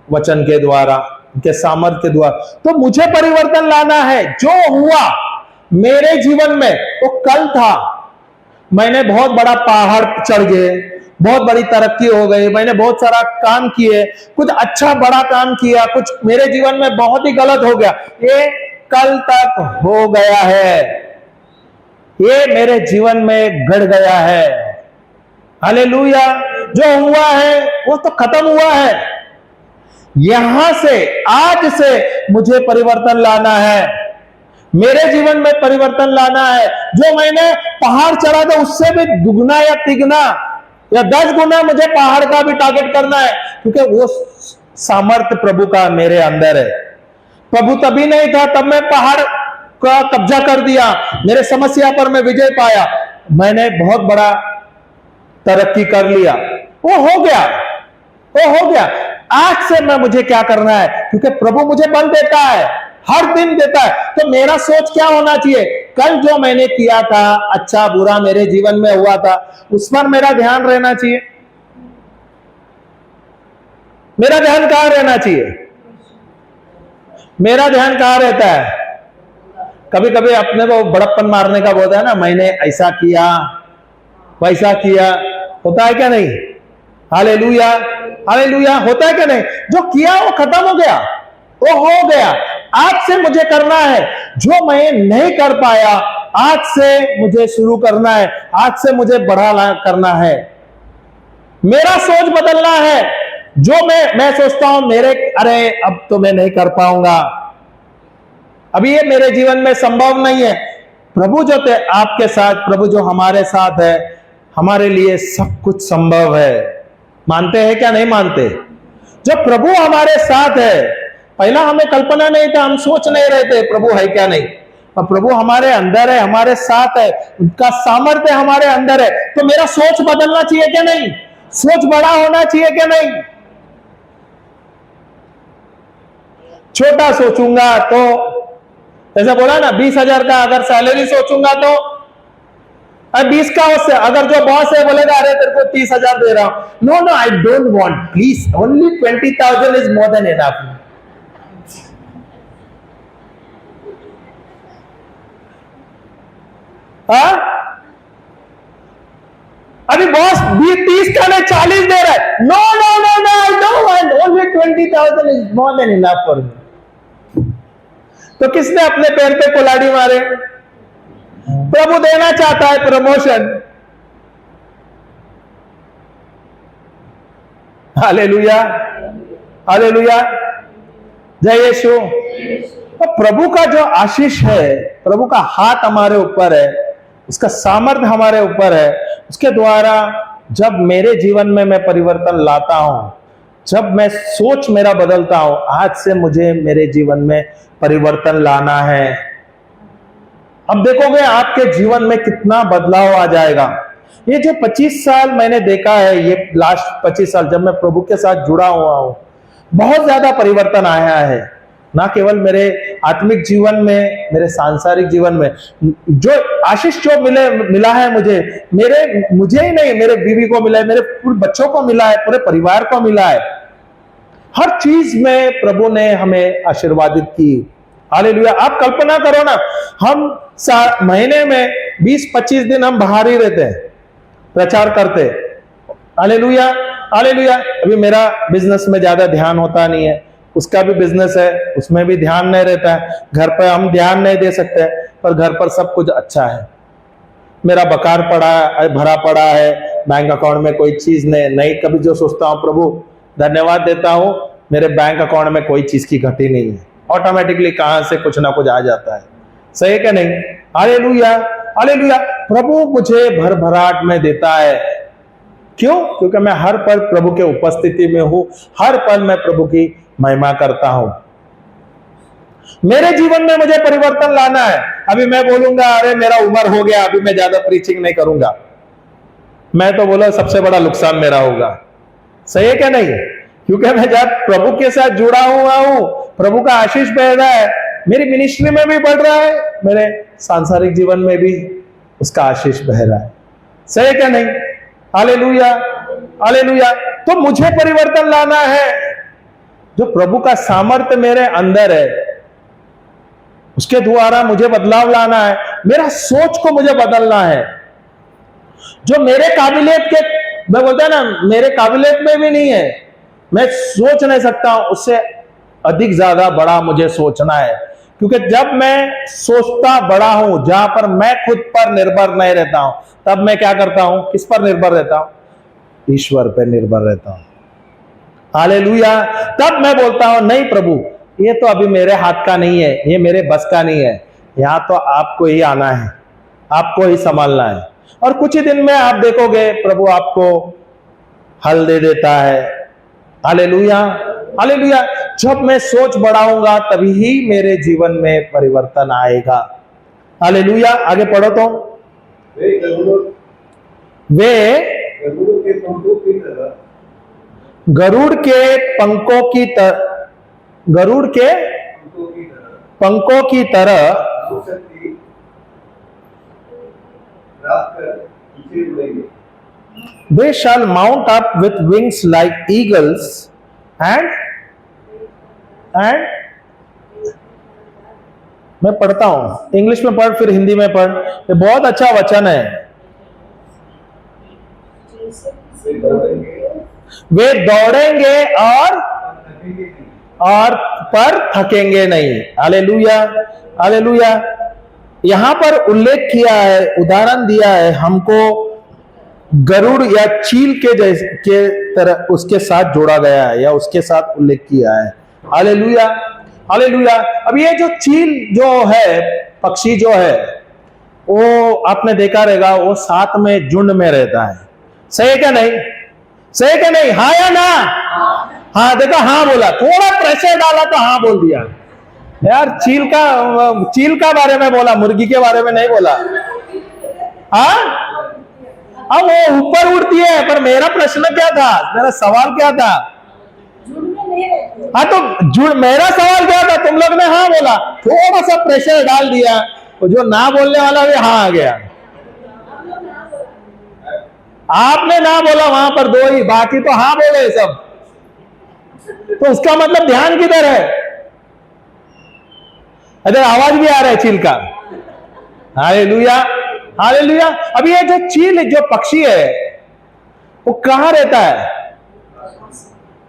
Speaker 1: वचन के द्वारा, उनके सामर्थ्य के द्वारा। तो मुझे परिवर्तन लाना है। जो हुआ मेरे जीवन में वो कल था, मैंने बहुत बड़ा पहाड़ चढ़ गए, बहुत बड़ी तरक्की हो गई, मैंने बहुत सारा काम किए, कुछ अच्छा बड़ा काम किया, कुछ मेरे जीवन में बहुत ही गलत हो गया, ये कल तक हो गया है, ये मेरे जीवन में गड़ गया है। हालेलुया। जो हुआ है वो तो खत्म हुआ है। यहां से, आज से मुझे परिवर्तन लाना है, मेरे जीवन में परिवर्तन लाना है। जो मैंने पहाड़ चढ़ा था उससे भी दुगना या तिगना या 10 गुना मुझे पहाड़ का भी टारगेट करना है, क्योंकि वो सामर्थ्य प्रभु का मेरे अंदर है। प्रभु तभी नहीं था तब मैं पहाड़ का कब्जा कर दिया, मेरे समस्या पर मैं विजय पाया, मैंने बहुत बड़ा तरक्की कर लिया, वो हो गया, वो हो गया। आज से मुझे क्या करना है? क्योंकि प्रभु मुझे बल देता है, हर दिन देता है। तो मेरा सोच क्या होना चाहिए? कल जो मैंने किया था, अच्छा बुरा मेरे जीवन में हुआ था, उस पर मेरा ध्यान रहना चाहिए। मेरा ध्यान कहां रहना चाहिए? मेरा ध्यान कहां रहता है? कभी कभी अपने को बड़प्पन मारने का बोलता है ना, मैंने ऐसा किया, वैसा किया। होता है क्या नहीं? Hallelujah, hallelujah. होता है क्या नहीं? जो किया वो खत्म हो गया, वो हो गया। आज से मुझे करना है जो मैं नहीं कर पाया, आज से मुझे शुरू करना है, आज से मुझे बढ़ा करना है। मेरा सोच बदलना है। जो मैं सोचता हूं मेरे, अरे अब तो मैं नहीं कर पाऊंगा, अभी ये मेरे जीवन में संभव नहीं है। प्रभु जो थे आपके साथ, प्रभु जो हमारे साथ है, हमारे लिए सब कुछ संभव है। मानते हैं क्या नहीं मानते? जब प्रभु हमारे साथ है, पहला हमें कल्पना नहीं था, हम सोच नहीं रहे थे प्रभु है क्या नहीं, पर प्रभु हमारे अंदर है, हमारे साथ है, उनका सामर्थ्य हमारे अंदर है। तो मेरा सोच बदलना चाहिए क्या नहीं? सोच बड़ा होना चाहिए क्या नहीं? छोटा सोचूंगा तो, जैसे बोला ना 20,000 का अगर सैलरी सोचूंगा तो 20 का, उससे अगर जो बॉस है बोलेगा अरे तेरे को 30,000 दे रहा हूं, no no I don't want, please only 20,000 is more than enough. अभी बॉस 30 का नहीं 40 दे रहा है, no no no no I don't want, only 20,000 is more than enough for me. तो किसने अपने पैर पे कुल्हाड़ी मारे? प्रभु देना चाहता है प्रमोशन। हालेलुया, हालेलुया, जय यीशु। तो प्रभु का जो आशीष है, प्रभु का हाथ हमारे ऊपर है, उसका सामर्थ्य हमारे ऊपर है, उसके द्वारा जब मेरे जीवन में मैं परिवर्तन लाता हूं, जब मैं सोच मेरा बदलता हूं, आज से मुझे मेरे जीवन में परिवर्तन लाना है। अब देखोगे आपके जीवन में कितना बदलाव आ जाएगा। ये जो 25 साल मैंने देखा है, ये लास्ट 25 साल जब मैं प्रभु के साथ जुड़ा हुआ हूं, बहुत ज्यादा परिवर्तन आया है। ना केवल मेरे आत्मिक जीवन में, मेरे सांसारिक जीवन में, जो आशीष जो मिला है मुझे ही नहीं, मेरे बीवी को मिला है, मेरे पूरे बच्चों को मिला है, पूरे परिवार को मिला है। हर चीज में प्रभु ने हमें आशीर्वादित की। हालेलुया। आप कल्पना करो ना, हम महीने में 20-25 दिन हम बाहर ही रहते हैं, प्रचार करते। Hallelujah, hallelujah. अभी मेरा बिजनेस में ज्यादा ध्यान होता नहीं है, उसका भी बिजनेस है, उसमें भी ध्यान नहीं रहता है। घर पर हम ध्यान नहीं दे सकते, पर घर पर सब कुछ अच्छा है। मेरा बकार भरा पड़ा है, बैंक अकाउंट में कोई चीज नहीं। कभी जो सोचता हूं प्रभु धन्यवाद देता हूं, मेरे बैंक अकाउंट में कोई चीज की घटी नहीं है, ऑटोमेटिकली कहां से कुछ ना कुछ आ जाता है। सही है क्या नहीं? Hallelujah, hallelujah. प्रभु मुझे भरभराट में देता है। क्यों? क्योंकि मैं हर पल प्रभु के उपस्थिति में हूं, हर पल मैं प्रभु की महिमा करता हूं। मेरे जीवन में मुझे परिवर्तन लाना है। अभी मैं बोलूंगा अरे मेरा उम्र हो गया, अभी मैं ज्यादा प्रीचिंग नहीं करूंगा, मैं तो बोला सबसे बड़ा नुकसान मेरा होगा। सही है क्या नहीं? क्योंकि मैं जब प्रभु के साथ जुड़ा हुआ हूं, प्रभु का आशीष बह रहा है, मेरी मिनिस्ट्री में भी बढ़ रहा है, मेरे सांसारिक जीवन में भी उसका आशीष बह रहा है। सही है क्या नहीं? Hallelujah, hallelujah. तो मुझे परिवर्तन लाना है। जो प्रभु का सामर्थ्य मेरे अंदर है, उसके द्वारा मुझे बदलाव लाना है। मेरा सोच को मुझे बदलना है। जो मेरे काबिलियत के, मैं बोलता है ना, मेरे काबिलियत में भी नहीं है, मैं सोच नहीं सकता हूं, उससे अधिक ज्यादा बड़ा मुझे सोचना है। क्योंकि जब मैं सोचता बड़ा हूं, जहां पर मैं खुद पर निर्भर नहीं रहता हूं, तब मैं क्या करता हूं? किस पर निर्भर रहता हूं? ईश्वर पर निर्भर रहता हूं। हालेलुया। तब मैं बोलता हूं नहीं प्रभु, ये तो अभी मेरे हाथ का नहीं है, ये मेरे बस का नहीं है, यहां तो आपको ही आना है, आपको ही संभालना है। और कुछ ही दिन में आप देखोगे प्रभु आपको हल दे देता है। Hallelujah, hallelujah. जब मैं सोच बढ़ाऊंगा तभी ही मेरे जीवन में परिवर्तन आएगा। हालेलुया। आगे पढ़ो तो, वे गरुड़ के पंखों की तरह, गरुड़ के पंखों की तरह they shall mount up with wings like eagles and मैं पढ़ता हूं, इंग्लिश में पढ़ फिर हिंदी में पढ़। ये बहुत अच्छा वचन है। वे दौड़ेंगे और पर थकेंगे नहीं। Hallelujah, hallelujah. यहां पर उल्लेख किया है, उदाहरण दिया है हमको, गरुड़ या चील के जैसे के तरह उसके साथ जोड़ा गया है या उसके साथ उल्लेख किया है। Hallelujah, hallelujah. अब ये जो चील जो है, पक्षी जो है, वो आपने देखा रहेगा, वो साथ में झुंड में रहता है। सही है क्या नहीं? सही है क्या नहीं? हाँ या ना? हाँ, देखा, हाँ बोला, थोड़ा प्रेशर डाला तो हाँ बोल दिया यार। चील का बारे में बोला, मुर्गी के बारे में नहीं बोला। हाँ, अब वो ऊपर उड़ती है, पर मेरा प्रश्न क्या था, मेरा सवाल क्या था? हाँ, तो मेरा सवाल क्या था? तुम लोग ने हाँ बोला, थोड़ा सा प्रेशर डाल दिया, तो जो ना बोलने वाला भी हाँ आ गया। आपने ना बोला वहां पर दो ही, बाकी तो हाँ बोले सब। तो उसका मतलब ध्यान किधर है? अरे आवाज भी आ रहा है चील का। Hallelujah, hallelujah. अब ये जो चील, जो पक्षी है, वो कहां रहता है?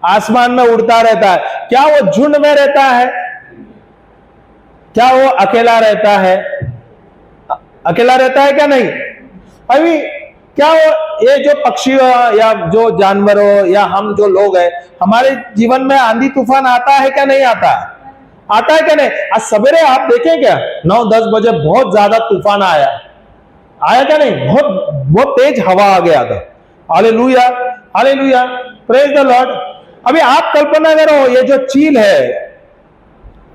Speaker 1: आसमान में उड़ता रहता है। क्या वो झुंड में रहता है? क्या वो अकेला रहता है? अकेला रहता है क्या नहीं? अभी क्या वो, ये जो पक्षी या जो जानवर हो या हम जो लोग हैं, हमारे जीवन में आंधी तूफान आता है क्या नहीं आता? आता है क्या नहीं? आज सवेरे आप देखें क्या, 9-10 बजे बहुत ज्यादा तूफान आया क्या नहीं? बहुत तेज हवा आ गया था। Hallelujah, hallelujah, praise the Lord. अभी आप कल्पना करो, ये जो चील है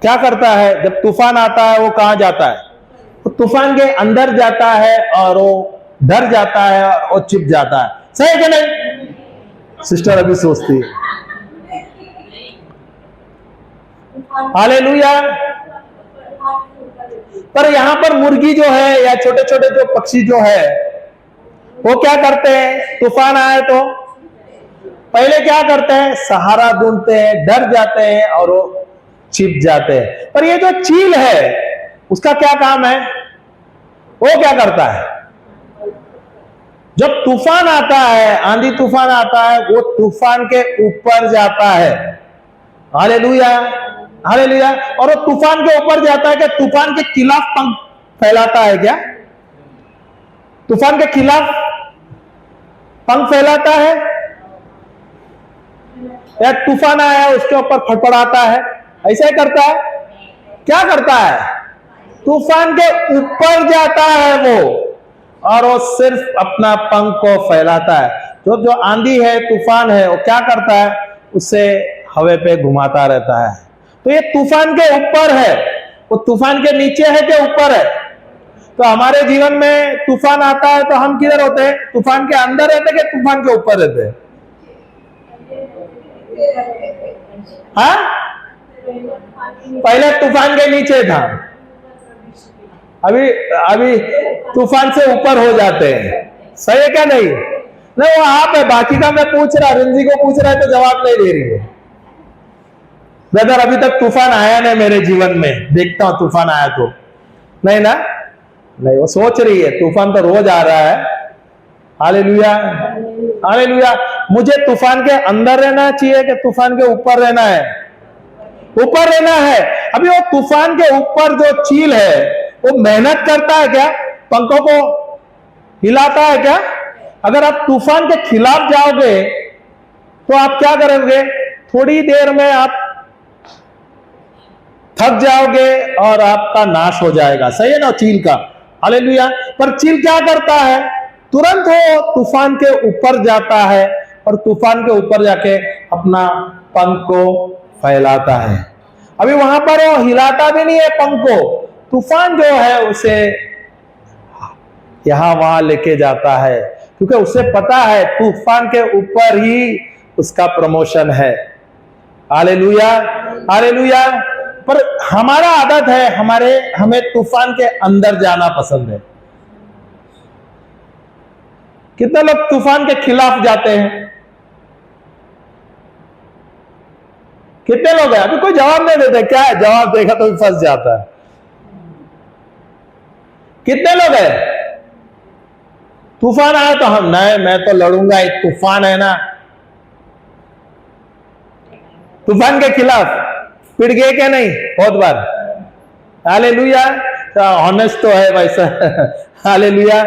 Speaker 1: क्या करता है जब तूफान आता है? वो कहां जाता है? वो तूफान के अंदर जाता है और वो डर जाता है और छिप जाता है। सही है कि नहीं? सिस्टर अभी सोचती है। हालेलुया। पर यहां पर मुर्गी जो है या छोटे छोटे जो पक्षी जो है, वो क्या करते हैं? तूफान आए तो पहले क्या करते हैं? सहारा ढूंढते हैं, डर जाते हैं और वो छिप जाते हैं। पर ये जो चील है, उसका क्या काम है? वो क्या करता है? जब तूफान आता है, आंधी तूफान आता है, वो तूफान के ऊपर जाता है। Hallelujah, hallelujah. और वो तूफान के ऊपर जाता है, क्या तूफान के खिलाफ पंख फैलाता है? क्या तूफान के खिलाफ पंख फैलाता है? या तूफान आया उसके ऊपर फड़फड़ाता है? ऐसा ही करता है? क्या करता है? तूफान के ऊपर जाता है वो, और वो सिर्फ अपना पंख को फैलाता है। जो आंधी है, तूफान है, वो क्या करता है? उसे हवा पे घुमाता रहता है। तो ये तूफान के ऊपर है, वो तूफान के नीचे है कि ऊपर है? तो हमारे जीवन में तूफान आता है तो हम किधर होते हैं? तूफान के अंदर रहते कि तूफान के ऊपर रहते हैं? हाँ, पहले तूफान के नीचे था, अभी तूफान से ऊपर हो जाते हैं। सही है क्या नहीं? नहीं, वो आप है, बाकी का मैं पूछ रहा, रिंजी को पूछ रहा है तो जवाब नहीं दे रही है। ब्रदर, अभी तक तूफान आया नहीं मेरे जीवन में, देखता हूं तूफान आया तो। नहीं ना? नहीं, वो सोच रही है तूफान तो रोज आ रहा है। Hallelujah, hallelujah. मुझे तूफान के अंदर रहना चाहिए कि तूफान के ऊपर रहना है? ऊपर रहना है। अभी वो तूफान के ऊपर जो चील है, वो मेहनत करता है क्या? पंखों को हिलाता है क्या? अगर आप तूफान के खिलाफ जाओगे तो आप क्या करोगे? थोड़ी देर में आप थक जाओगे और आपका नाश हो जाएगा। सही है ना चील का? हालेलुया। पर चील क्या करता है? तुरंत वो तूफान के ऊपर जाता है और तूफान के ऊपर जाके अपना पंख को फैलाता है। अभी वहां पर वो हिलाता भी नहीं है पंख को, तूफान जो है उसे यहां वहां लेके जाता है, क्योंकि उसे पता है तूफान के ऊपर ही उसका प्रमोशन है। Hallelujah, hallelujah. पर हमारा आदत है, हमें तूफान के अंदर जाना पसंद है। कितने लोग तूफान के खिलाफ जाते हैं? कितने लोग हैं? अभी कोई जवाब नहीं देते। क्या है? जवाब देगा तो फंस जाता है। कितने लोग हैं? तूफान आया तो हम नहीं, मैं तो लड़ूंगा, एक तूफान है ना, तूफान के खिलाफ पिट गए क्या नहीं बहुत बार। हालेलुया, ऑनेस्ट तो है वैसा। हालेलुया।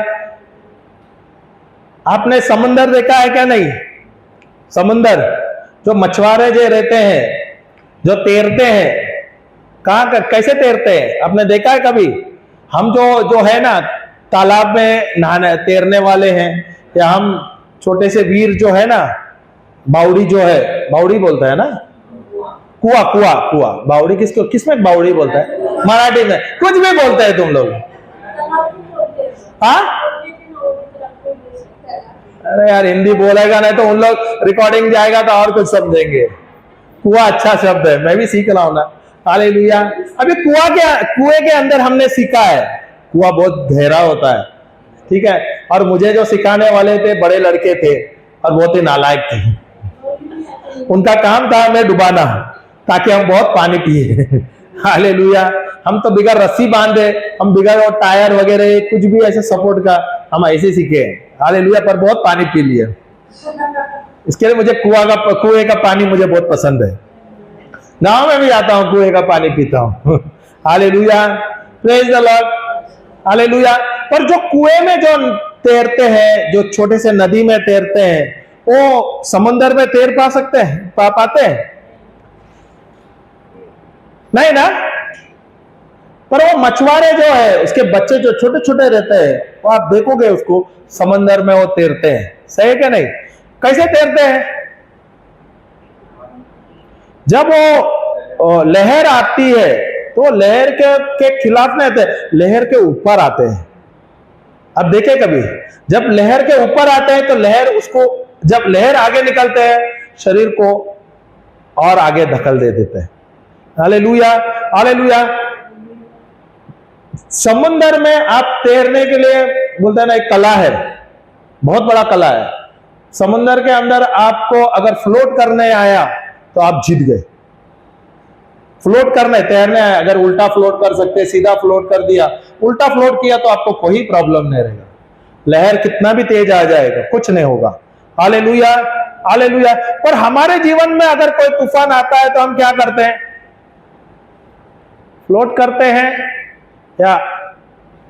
Speaker 1: आपने समुंदर देखा है क्या नहीं? समुंदर जो मछुआरे जो रहते हैं, जो तैरते हैं, कहां कैसे तैरते हैं आपने देखा है कभी? हम जो है ना तालाब में नहाने तैरने वाले हैं, या हम छोटे से वीर जो है ना, बावड़ी जो है, बावड़ी बोलता है ना, कुआ कुआ कुआ, बावड़ी किसको, किसमें बावड़ी बोलता है? मराठी में कुछ भी बोलते हैं तुम लोग। हाँ, अरे यार हिंदी बोलेगा नहीं तो उन लोग रिकॉर्डिंग जाएगा तो और कुछ समझेंगे। कुआ अच्छा शब्द है, मैं भी सीख रहा हूं ना। हालेलुया। अभी कुएं के अंदर हमने सीखा है, कुआ बहुत गहरा होता है, ठीक है। और मुझे जो सिखाने वाले थे बड़े लड़के थे और बहुत ही नालायक थे। उनका काम था हमें डुबाना ताकि हम बहुत पानी पिए। हालेलुया। हम तो बिगर रस्सी बांधे, हम बिगर और टायर वगैरह कुछ भी ऐसे सपोर्ट का हम ऐसे सीखे। हालेलुया। पर बहुत पानी पी लिए। इसके लिए मुझे कुएं का पानी मुझे बहुत पसंद है। गांव में भी जाता हूं, कुएं का पानी पीता हूं। Hallelujah, praise the Lord. Hallelujah. पर जो कुएं में जो तैरते हैं, जो छोटे से नदी में तैरते हैं, वो समुद्र में तैर सकते हैं, पाते हैं नहीं ना। पर वो मछुआरे जो है, उसके बच्चे जो छोटे छोटे रहते हैं, वो आप देखोगे उसको समंदर में वो तैरते हैं। सही है क्या नहीं? कैसे तैरते हैं? जब वो लहर आती है तो लहर के खिलाफ नहीं आते, लहर के ऊपर आते हैं। अब देखे कभी, जब लहर के ऊपर आते हैं तो लहर उसको, जब लहर आगे निकलते हैं शरीर को और आगे धकल दे देते हैं। Hallelujah, hallelujah. समुंदर में आप तैरने के लिए बोलते हैं ना, एक कला है, बहुत बड़ा कला है। समुंदर के अंदर आपको अगर फ्लोट करने आया तो आप जीत गए। फ्लोट करने, तैरने आया, अगर उल्टा फ्लोट कर सकते, सीधा फ्लोट कर दिया, उल्टा फ्लोट किया तो आपको कोई प्रॉब्लम नहीं रहेगा। लहर कितना भी तेज आ जाएगा, कुछ नहीं होगा। Hallelujah, hallelujah. पर हमारे जीवन में अगर कोई तूफान आता है तो हम क्या करते हैं? फ्लोट करते हैं या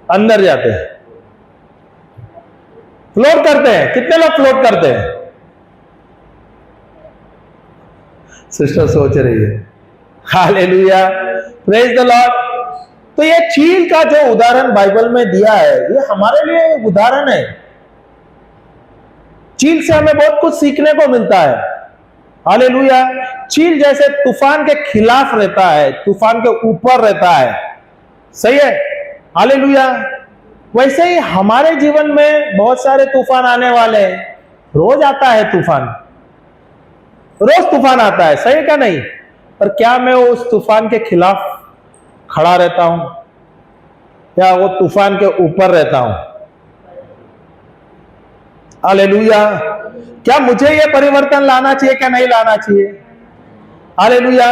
Speaker 1: अंदर जाते हैं? फ्लोट करते हैं। कितने लोग फ्लोट करते हैं? सिस्टर सोच रही है। Hallelujah, praise the Lord. तो ये चील का जो उदाहरण बाइबल में दिया है, ये हमारे लिए एक उदाहरण है। चील से हमें बहुत कुछ सीखने को मिलता है। हालेलुया। चील जैसे तूफान के खिलाफ रहता है, तूफान के ऊपर रहता है। सही है। हालेलुया। वैसे ही हमारे जीवन में बहुत सारे तूफान आने वाले हैं। रोज आता है तूफान, रोज तूफान आता है। सही है क्या नहीं? पर क्या मैं उस तूफान के खिलाफ खड़ा रहता हूं या वो तूफान के ऊपर रहता हूं? हालेलुया। क्या मुझे ये परिवर्तन लाना चाहिए क्या नहीं लाना चाहिए? हालेलुया।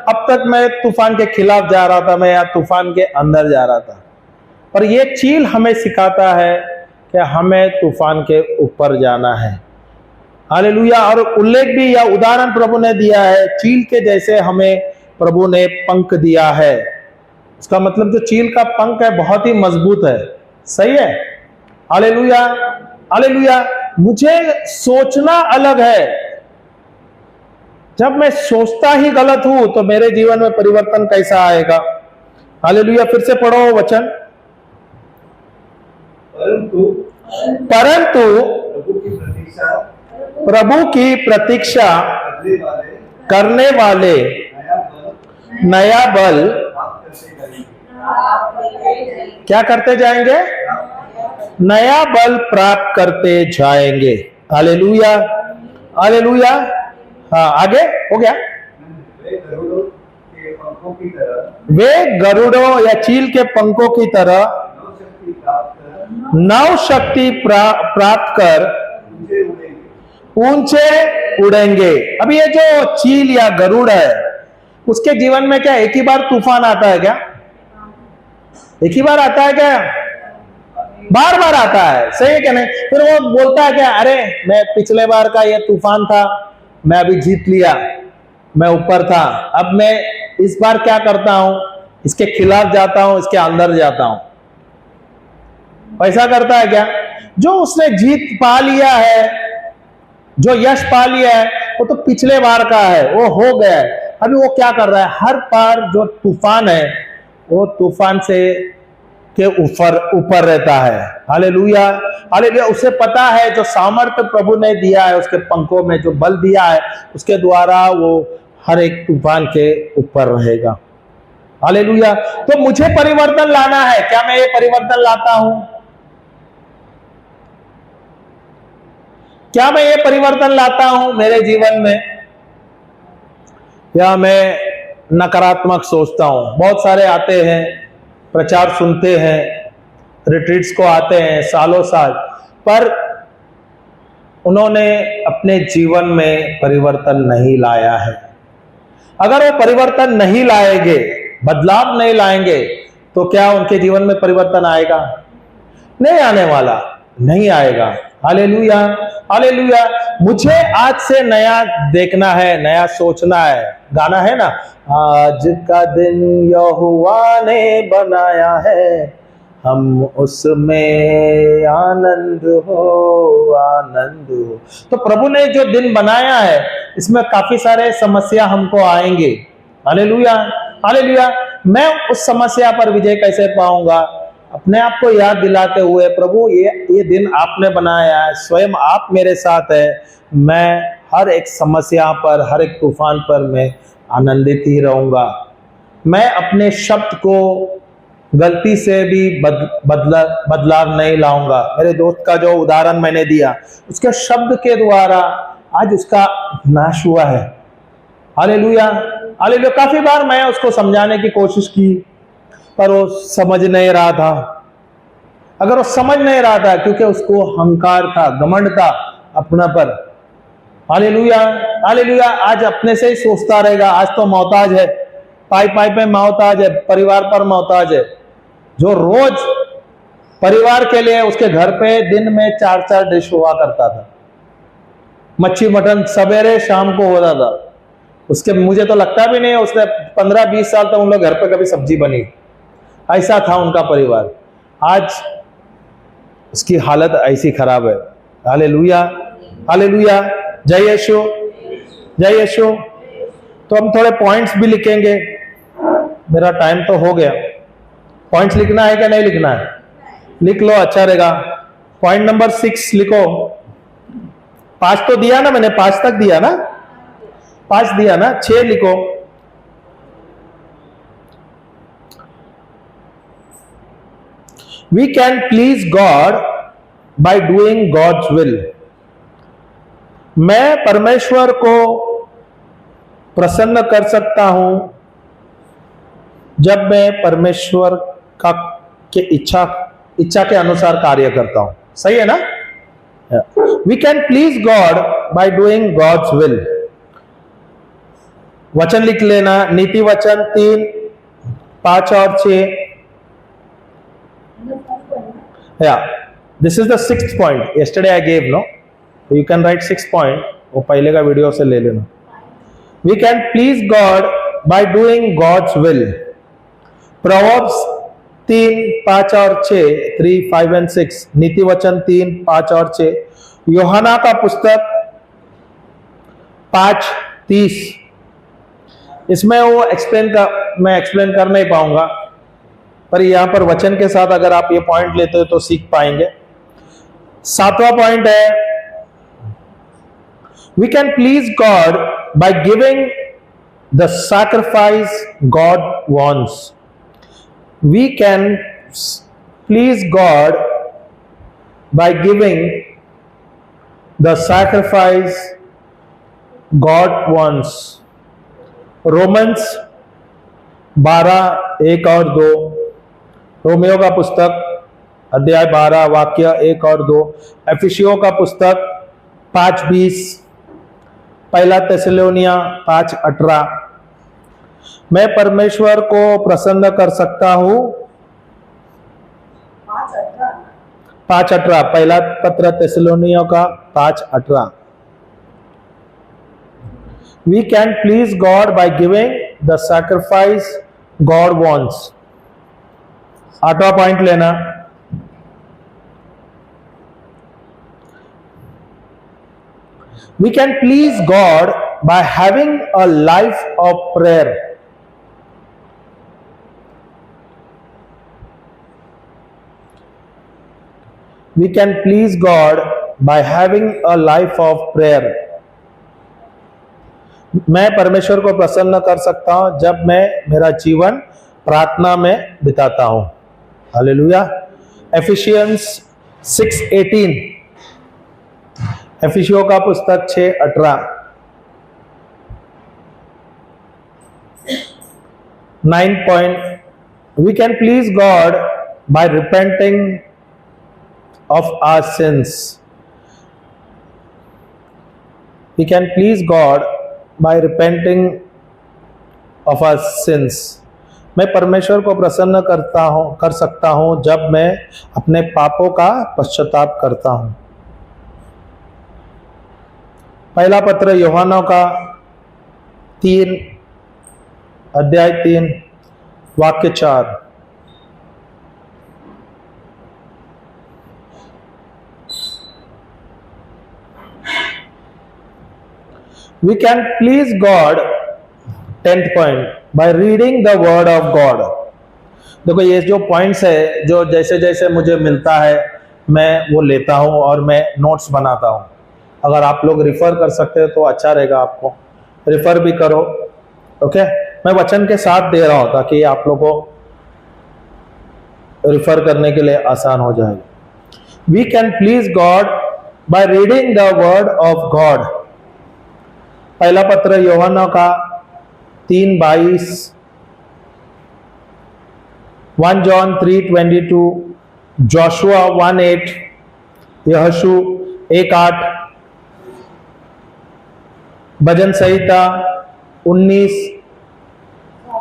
Speaker 1: अब तक मैं तूफान के खिलाफ जा रहा था, मैं या तूफान के अंदर जा रहा था। पर ये चील हमें सिखाता है कि हमें तूफान के ऊपर जाना है। हालेलुया। और उल्लेख भी या उदाहरण प्रभु ने दिया है, चील के जैसे हमें प्रभु ने पंख दिया है। इसका मतलब जो चील का पंख है बहुत ही मजबूत है। सही है। Hallelujah, hallelujah. मुझे सोचना अलग है। जब मैं सोचता ही गलत हूं तो मेरे जीवन में परिवर्तन कैसा आएगा? हालेलुया। फिर से पढ़ो वचन। परंतु प्रभु की प्रतीक्षा करने वाले नया बल क्या करते जाएंगे? नया बल प्राप्त करते जाएंगे। Hallelujah, hallelujah. हाँ, आगे हो गया। वे गरुड़ों या चील के पंखों की तरह नव शक्ति प्राप्त कर ऊंचे उड़ेंगे। अब ये जो चील या गरुड़ है, उसके जीवन में क्या एक ही बार तूफान आता है क्या? एक ही बार आता है क्या? बार बार आता है, सही है क्या नहीं? फिर वो बोलता है कि अरे मैं पिछले बार का ये तूफान था, मैं अभी जीत लिया, मैं ऊपर था, अब मैं इस बार क्या करता हूं, इसके खिलाफ जाता हूं, इसके अंदर जाता हूं। ऐसा करता है क्या? जो उसने जीत पा लिया है, जो यश पा लिया है, वो तो पिछले बार का है, वो हो गया है। अभी वो क्या कर रहा है, हर बार जो तूफान है वो तूफान से के ऊपर रहता है। Hallelujah, hallelujah. उसे पता है जो सामर्थ्य प्रभु ने दिया है, उसके पंखों में जो बल दिया है, उसके द्वारा वो हर एक तूफान के ऊपर रहेगा। हालेलुया। तो मुझे परिवर्तन लाना है, क्या मैं ये परिवर्तन लाता हूं? क्या मैं ये परिवर्तन लाता हूं मेरे जीवन में, या मैं नकारात्मक सोचता हूं? बहुत सारे आते हैं, प्रचार सुनते हैं, रिट्रीट्स को आते हैं सालों साल, पर उन्होंने अपने जीवन में परिवर्तन नहीं लाया है। अगर वो परिवर्तन नहीं लाएंगे, बदलाव नहीं लाएंगे, तो क्या उनके जीवन में परिवर्तन आएगा? नहीं आने वाला, नहीं आएगा। Hallelujah, hallelujah. मुझे आज से नया देखना है, नया सोचना है। गाना है ना, आज का दिन यहोवा ने बनाया है, हम उसमें आनंद हो, आनंद हो। तो प्रभु ने जो दिन बनाया है, इसमें काफी सारे समस्या हमको आएंगे। Hallelujah, hallelujah. मैं उस समस्या पर विजय कैसे पाऊंगा? अपने आप को याद दिलाते हुए, प्रभु ये दिन आपने बनाया है, स्वयं आप मेरे साथ है, मैं हर एक समस्या पर, हर एक तूफान पर मैं आनंदित ही रहूंगा। मैं अपने शब्द को गलती से भी बदलाव नहीं लाऊंगा। मेरे दोस्त का जो उदाहरण मैंने दिया, उसके शब्द के द्वारा आज उसका नाश हुआ है। Hallelujah, hallelujah. काफी बार मैं उसको समझाने की कोशिश की, पर वो समझ नहीं रहा था। अगर वो समझ नहीं रहा था, क्योंकि उसको अहंकार था, घमंड था अपना पर। Hallelujah, hallelujah. आज अपने से ही सोचता रहेगा, आज तो मोहताज है, पाई पाई पे मोहताज है, परिवार पर मोहताज है। जो रोज परिवार के लिए उसके घर पे दिन में 4-4 डिश हुआ करता था, मच्छी मटन सवेरे शाम को होता था उसके। मुझे तो लगता भी नहीं है उसने 15-20 साल तक उन लोग घर पे कभी सब्जी बनी। ऐसा था उनका परिवार। आज उसकी हालत ऐसी खराब है। Hallelujah, hallelujah. जय यीशु, जय यीशु। तो हम थोड़े पॉइंट्स भी लिखेंगे, मेरा टाइम तो हो गया। पॉइंट्स लिखना है क्या नहीं लिखना है? लिख लो, अच्छा रहेगा। पॉइंट नंबर 6 लिखो। 5 तो दिया ना मैंने, 5 तक दिया ना, 5 दिया ना, 6 लिखो। We can please God by doing God's will. मैं परमेश्वर को प्रसन्न कर सकता हूं जब मैं परमेश्वर का के इच्छा के अनुसार कार्य करता हूं। सही है ना? We can please God by doing God's will. वचन लिख लेना, नीति वचन 3, 5 और 6। Yeah, this is the 6th point. Yesterday I gave, no? You can write 6th point. वो पहले का वीडियो से ले लेना। We can please God by doing God's will. Proverbs 3, 5 और 6, 3, 5 and 6. नीति वचन 3, 5 और 6। यूहन्ना का पुस्तक 5:30। इसमें वो मैं एक्सप्लेन कर नहीं पाऊंगा, पर यहां पर वचन के साथ अगर आप ये पॉइंट लेते हो तो सीख पाएंगे। 7वां पॉइंट है, we can please God by giving the sacrifice God wants. We can please God by giving the sacrifice God wants. Romans 12, 1 और 2। रोमियो का पुस्तक अध्याय 12 वाक्य 1 और 2। एफिसियों का पुस्तक 5:20। पहला थिस्सलुनीया 5:18। मैं परमेश्वर को प्रसन्न कर सकता हूं। 5:18, पहला पत्र थिस्सलुनीयों का 5:18। We can please God by giving the sacrifice God wants। 8वां पॉइंट लेना, we can please God by having a life of prayer। We can please God by having a life of prayer। मैं परमेश्वर को प्रसन्न कर सकता हूं जब मैं मेरा जीवन प्रार्थना में बिताता हूं। हालेलुया। एफिशियंस 6:18, एफिसियों का पुस्तक 6:18। 9 point, we can please God by repenting of our sins। We can please God by repenting of our sins। मैं परमेश्वर को प्रसन्न कर सकता हूं जब मैं अपने पापों का पश्चाताप करता हूं। पहला पत्र यूहन्ना का 3 अध्याय 3 वाक्य 4। We can please God, 10th point, by reading the word of God। देखो ये जो पॉइंट्स है, जो जैसे जैसे मुझे मिलता है मैं वो लेता हूं और मैं नोट्स बनाता हूं। अगर आप लोग रिफर कर सकते हो तो अच्छा रहेगा, आपको रिफर भी करो। ओके, मैं वचन के साथ दे रहा हूं ताकि आप लोगों को रिफर करने के लिए आसान हो जाए। We can please God by reading the word of God. पहला पत्र यूहन्ना का 3:22, 1 John 3:22, जोशुआ 1:8, यहोशू 1:8, भजन संहिता 19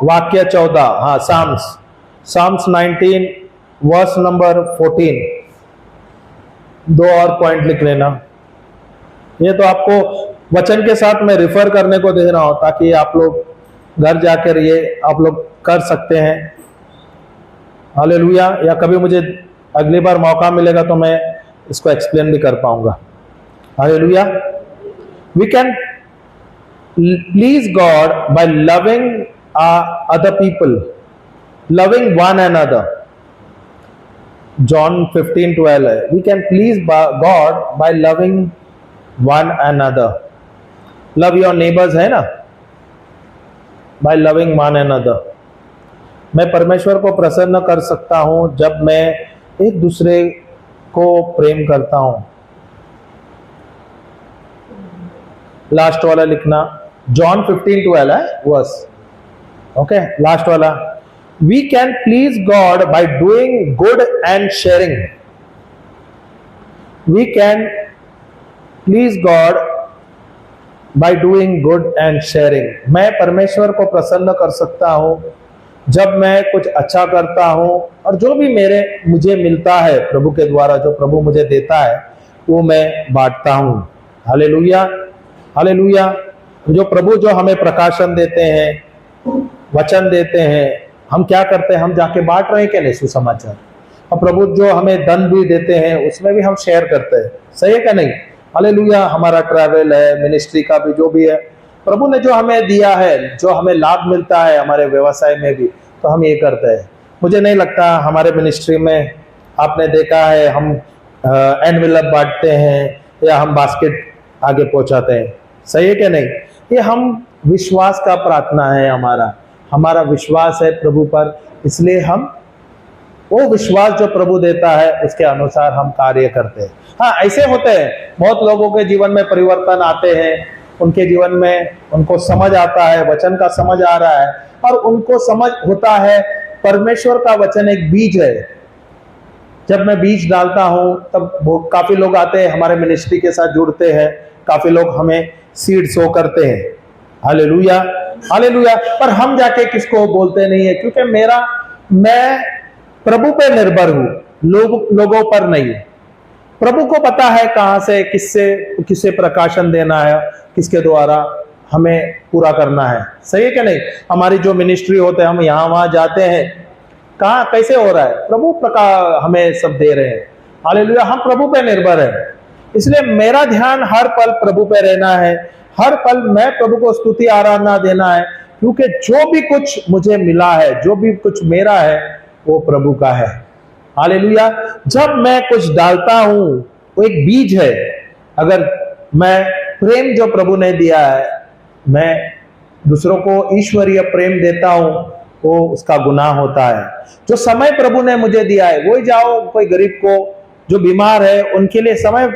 Speaker 1: वाक्य 14। हाँ, साम्स 19 वर्स नंबर 14। 2 और पॉइंट लिख लेना। ये तो आपको वचन के साथ मैं रिफर करने को दे रहा हूं ताकि आप लोग घर जाकर ये आप लोग कर सकते हैं। हालेलुया। या कभी मुझे अगली बार मौका मिलेगा तो मैं इसको एक्सप्लेन भी कर पाऊंगा। Hallelujah. We can please God by loving other people, loving one another. John 15:12 है। We can please God by loving one another. Love your neighbours है ना, बाय लविंग वन अनदर। मैं परमेश्वर को प्रसन्न कर सकता हूं जब मैं एक दूसरे को प्रेम करता हूं। लास्ट वाला लिखना, जॉन 15:12 है वर्स। ओके, लास्ट वाला। We can please God by doing good and sharing. We can please God by doing good and sharing. मैं परमेश्वर को प्रसन्न कर सकता हूं जब मैं कुछ अच्छा करता हूं और जो भी मुझे मिलता है प्रभु के द्वारा, जो प्रभु मुझे देता है वो मैं बांटता हूं। Hallelujah, hallelujah. जो प्रभु जो हमें प्रकाशन देते हैं, वचन देते हैं, हम क्या करते हैं, हम जाके बांट रहे हैं क्या नहीं सुसमाचार। और प्रभु जो हमें धन भी देते हैं उसमें भी हम शेयर करते हैं। सही है क्या नहीं? हालेलुया। हमारा ट्रैवल है, मिनिस्ट्री का भी जो भी है, प्रभु ने जो हमें दिया है, जो हमें लाभ मिलता है हमारे व्यवसाय में भी, तो हम ये करते हैं। मुझे नहीं लगता हमारे मिनिस्ट्री में आपने देखा है हम एनवेलप बांटते हैं या हम बास्केट आगे पहुंचाते हैं। सही है क्या नहीं? ये हम विश्वास का प्रार्थना है, हमारा विश्वास है प्रभु पर, इसलिए हम वो विश्वास जो प्रभु देता है उसके अनुसार हम कार्य करते हैं। हाँ, ऐसे होते हैं, बहुत लोगों के जीवन में परिवर्तन आते हैं, उनके जीवन में उनको समझ आता है, वचन का समझ आ रहा है और उनको समझ होता है परमेश्वर का वचन एक बीज है। जब मैं बीज डालता हूं तब काफी लोग आते हैं हमारे मिनिस्ट्री के साथ जुड़ते हैं, काफी लोग हमें सीड सो करते हैं। Hallelujah, hallelujah. पर हम जाके किसको बोलते नहीं है, क्योंकि मैं प्रभु पे निर्भर हूं, लोगों पर नहीं। प्रभु को पता है कहां से किससे प्रकाशन देना है, किसके द्वारा हमें पूरा करना है। सही है कि नहीं? हमारी जो मिनिस्ट्री होते हैं, हम यहाँ वहां जाते हैं, कहाँ कैसे हो रहा है? प्रभु प्रकार हमें सब दे रहे हैं। हालेलुया, हम प्रभु पे निर्भर है। इसलिए मेरा ध्यान हर पल प्रभु पे रहना है, हर पल मैं प्रभु को स्तुति आराधना देना है, क्योंकि जो भी कुछ मुझे मिला है, जो भी कुछ मेरा है, वो प्रभु का है। हालेलुया। जब मैं कुछ डालता हूं, वो एक बीज है। अगर मैं प्रेम जो प्रभु ने दिया है, मैं दूसरों को ईश्वरीय प्रेम देता हूं, वो उसका गुनाह होता है। जो समय प्रभु ने मुझे दिया है, वही जाओ कोई गरीब को, जो बीमार है, उनके लिए समय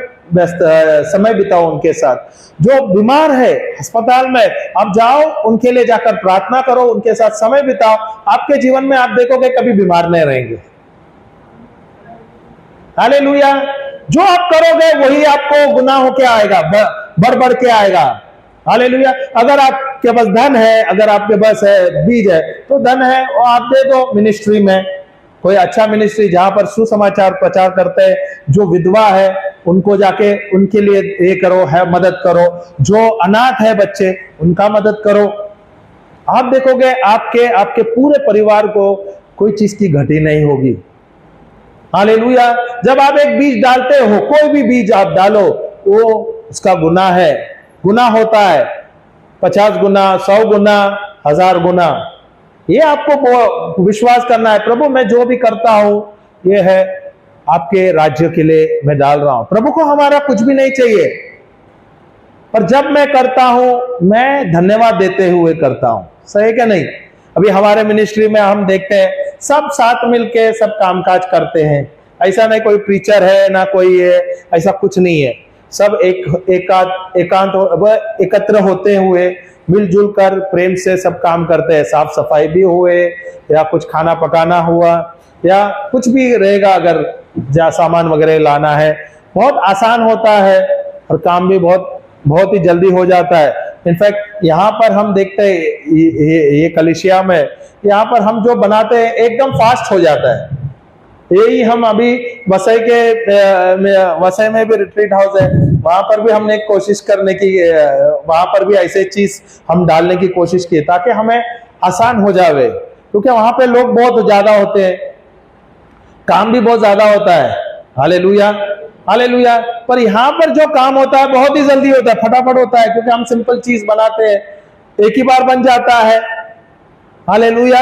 Speaker 1: बिताओ उनके साथ। जो बीमार है अस्पताल में, आप जाओ उनके लिए जाकर प्रार्थना करो, उनके साथ समय बिताओ। आपके जीवन में आप देखोगे कभी बीमार नहीं रहेंगे। हालेलुया। जो आप करोगे वही आपको गुनाह होके आएगा, बढ़ बढ़ के आएगा। हालेलुया। अगर आपके पास धन है, अगर आपके पास है बीज है, तो धन है वो आप दे दो मिनिस्ट्री में, कोई अच्छा मिनिस्ट्री जहां पर सुसमाचार प्रचार करते हैं। जो विधवा है उनको जाके उनके लिए ये करो, है मदद करो। जो अनाथ है बच्चे, उनका मदद करो। आप देखोगे आपके पूरे परिवार को कोई चीज की घटी नहीं होगी। हालेलुया। जब आप एक बीज डालते हो, कोई भी बीज आप डालो, वो उसका गुनाह है, गुनाह होता है। 50 गुना, 100 गुना, 1000 गुना। ये आपको विश्वास करना है, प्रभु मैं जो भी करता हूं, ये है आपके राज्य के लिए मैं डाल रहा हूं। प्रभु को हमारा कुछ भी नहीं चाहिए, पर जब मैं करता हूं, मैं धन्यवाद देते हुए करता हूं। सही क्या नहीं? अभी हमारे मिनिस्ट्री में हम देखते हैं, सब साथ मिलके सब कामकाज करते हैं। ऐसा नहीं कोई प्रीचर है ना कोई है, ऐसा कुछ नहीं है। सब एकत्र होते हुए मिलजुल कर प्रेम से सब काम करते हैं। साफ सफाई भी हुए, या कुछ खाना पकाना हुआ, या कुछ भी रहेगा, अगर जहाँ सामान वगैरह लाना है, बहुत आसान होता है और काम भी बहुत ही जल्दी हो जाता है। इनफैक्ट यहाँ पर हम देखते हैं ये कलिसिया में, यहाँ पर हम जो बनाते हैं एकदम फास्ट हो जाता है। यही हम अभी वसई में भी रिट्रीट हाउस है, वहां पर भी हमने कोशिश करने की, वहां पर भी ऐसे चीज हम डालने की कोशिश की, ताकि हमें आसान हो जावे। क्योंकि वहां पे लोग बहुत ज्यादा होते हैं, काम भी बहुत ज्यादा होता है। Hallelujah, hallelujah. पर यहाँ पर जो काम होता है बहुत ही जल्दी होता है, फटाफट होता है, क्योंकि हम सिंपल चीज बनाते हैं, एक ही बार बन जाता है। Hallelujah,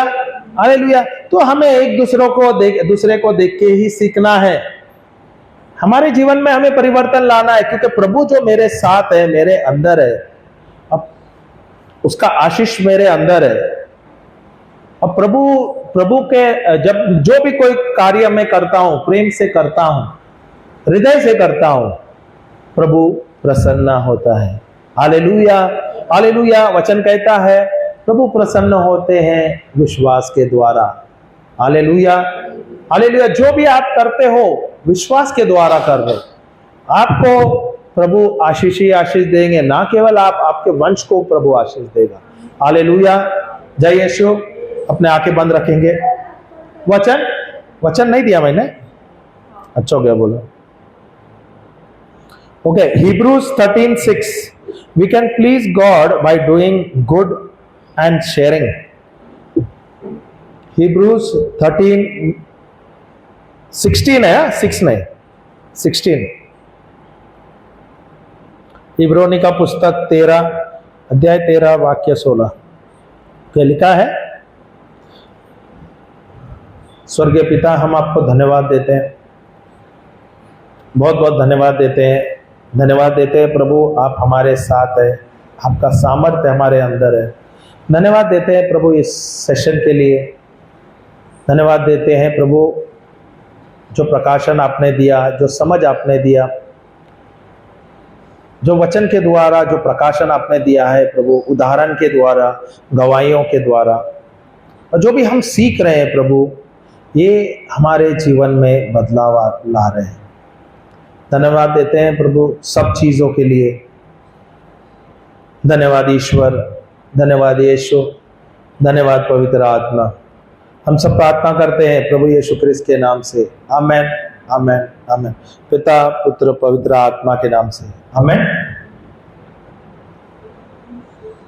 Speaker 1: hallelujah. तो हमें एक दूसरे को देख के ही सीखना है। हमारे जीवन में हमें परिवर्तन लाना है, क्योंकि प्रभु जो मेरे साथ है, मेरे अंदर है, अब उसका आशीष मेरे अंदर है। अब प्रभु के जब जो भी कोई कार्य मैं करता हूं, प्रेम से करता हूं, हृदय से करता हूं, प्रभु प्रसन्न होता है। Hallelujah, hallelujah. वचन कहता है प्रभु प्रसन्न होते हैं विश्वास के द्वारा। Hallelujah, hallelujah. जो भी आप करते हो विश्वास के द्वारा कर रहे, आपको प्रभु आशीष ही आशीष देंगे, ना केवल आपके वंश को प्रभु आशीष देगा। हालेलुया। जय यीशु। अपने आंखें बंद रखेंगे। वचन नहीं दिया मैंने? अच्छा हो गया, बोलो। Okay, Hebrews 13:6. We can please God by doing good and sharing. Hebrews 13:16 है, 6 नहीं, 16। इब्रानी का पुस्तक 13 अध्याय 13 वाक्य 16 क्या लिखा है? स्वर्गीय पिता, हम आपको धन्यवाद देते हैं, बहुत बहुत धन्यवाद देते हैं, धन्यवाद देते हैं प्रभु, आप हमारे साथ है, आपका सामर्थ्य हमारे अंदर है। धन्यवाद देते हैं प्रभु इस सेशन के लिए, धन्यवाद देते हैं प्रभु जो प्रकाशन आपने दिया, जो समझ आपने दिया, जो वचन के द्वारा जो प्रकाशन आपने दिया है प्रभु, उदाहरण के द्वारा, गवाहियों के द्वारा, और जो भी हम सीख रहे हैं प्रभु, ये हमारे जीवन में बदलाव ला रहे हैं। धन्यवाद देते हैं प्रभु सब चीज़ों के लिए। धन्यवाद ईश्वर, धन्यवाद यीशु, धन्यवाद पवित्र आत्मा। हम सब प्रार्थना करते हैं प्रभु यीशु क्रिस्त के नाम से, आमेन, आमेन आमेन। पिता पुत्र पवित्र आत्मा के नाम से आमेन।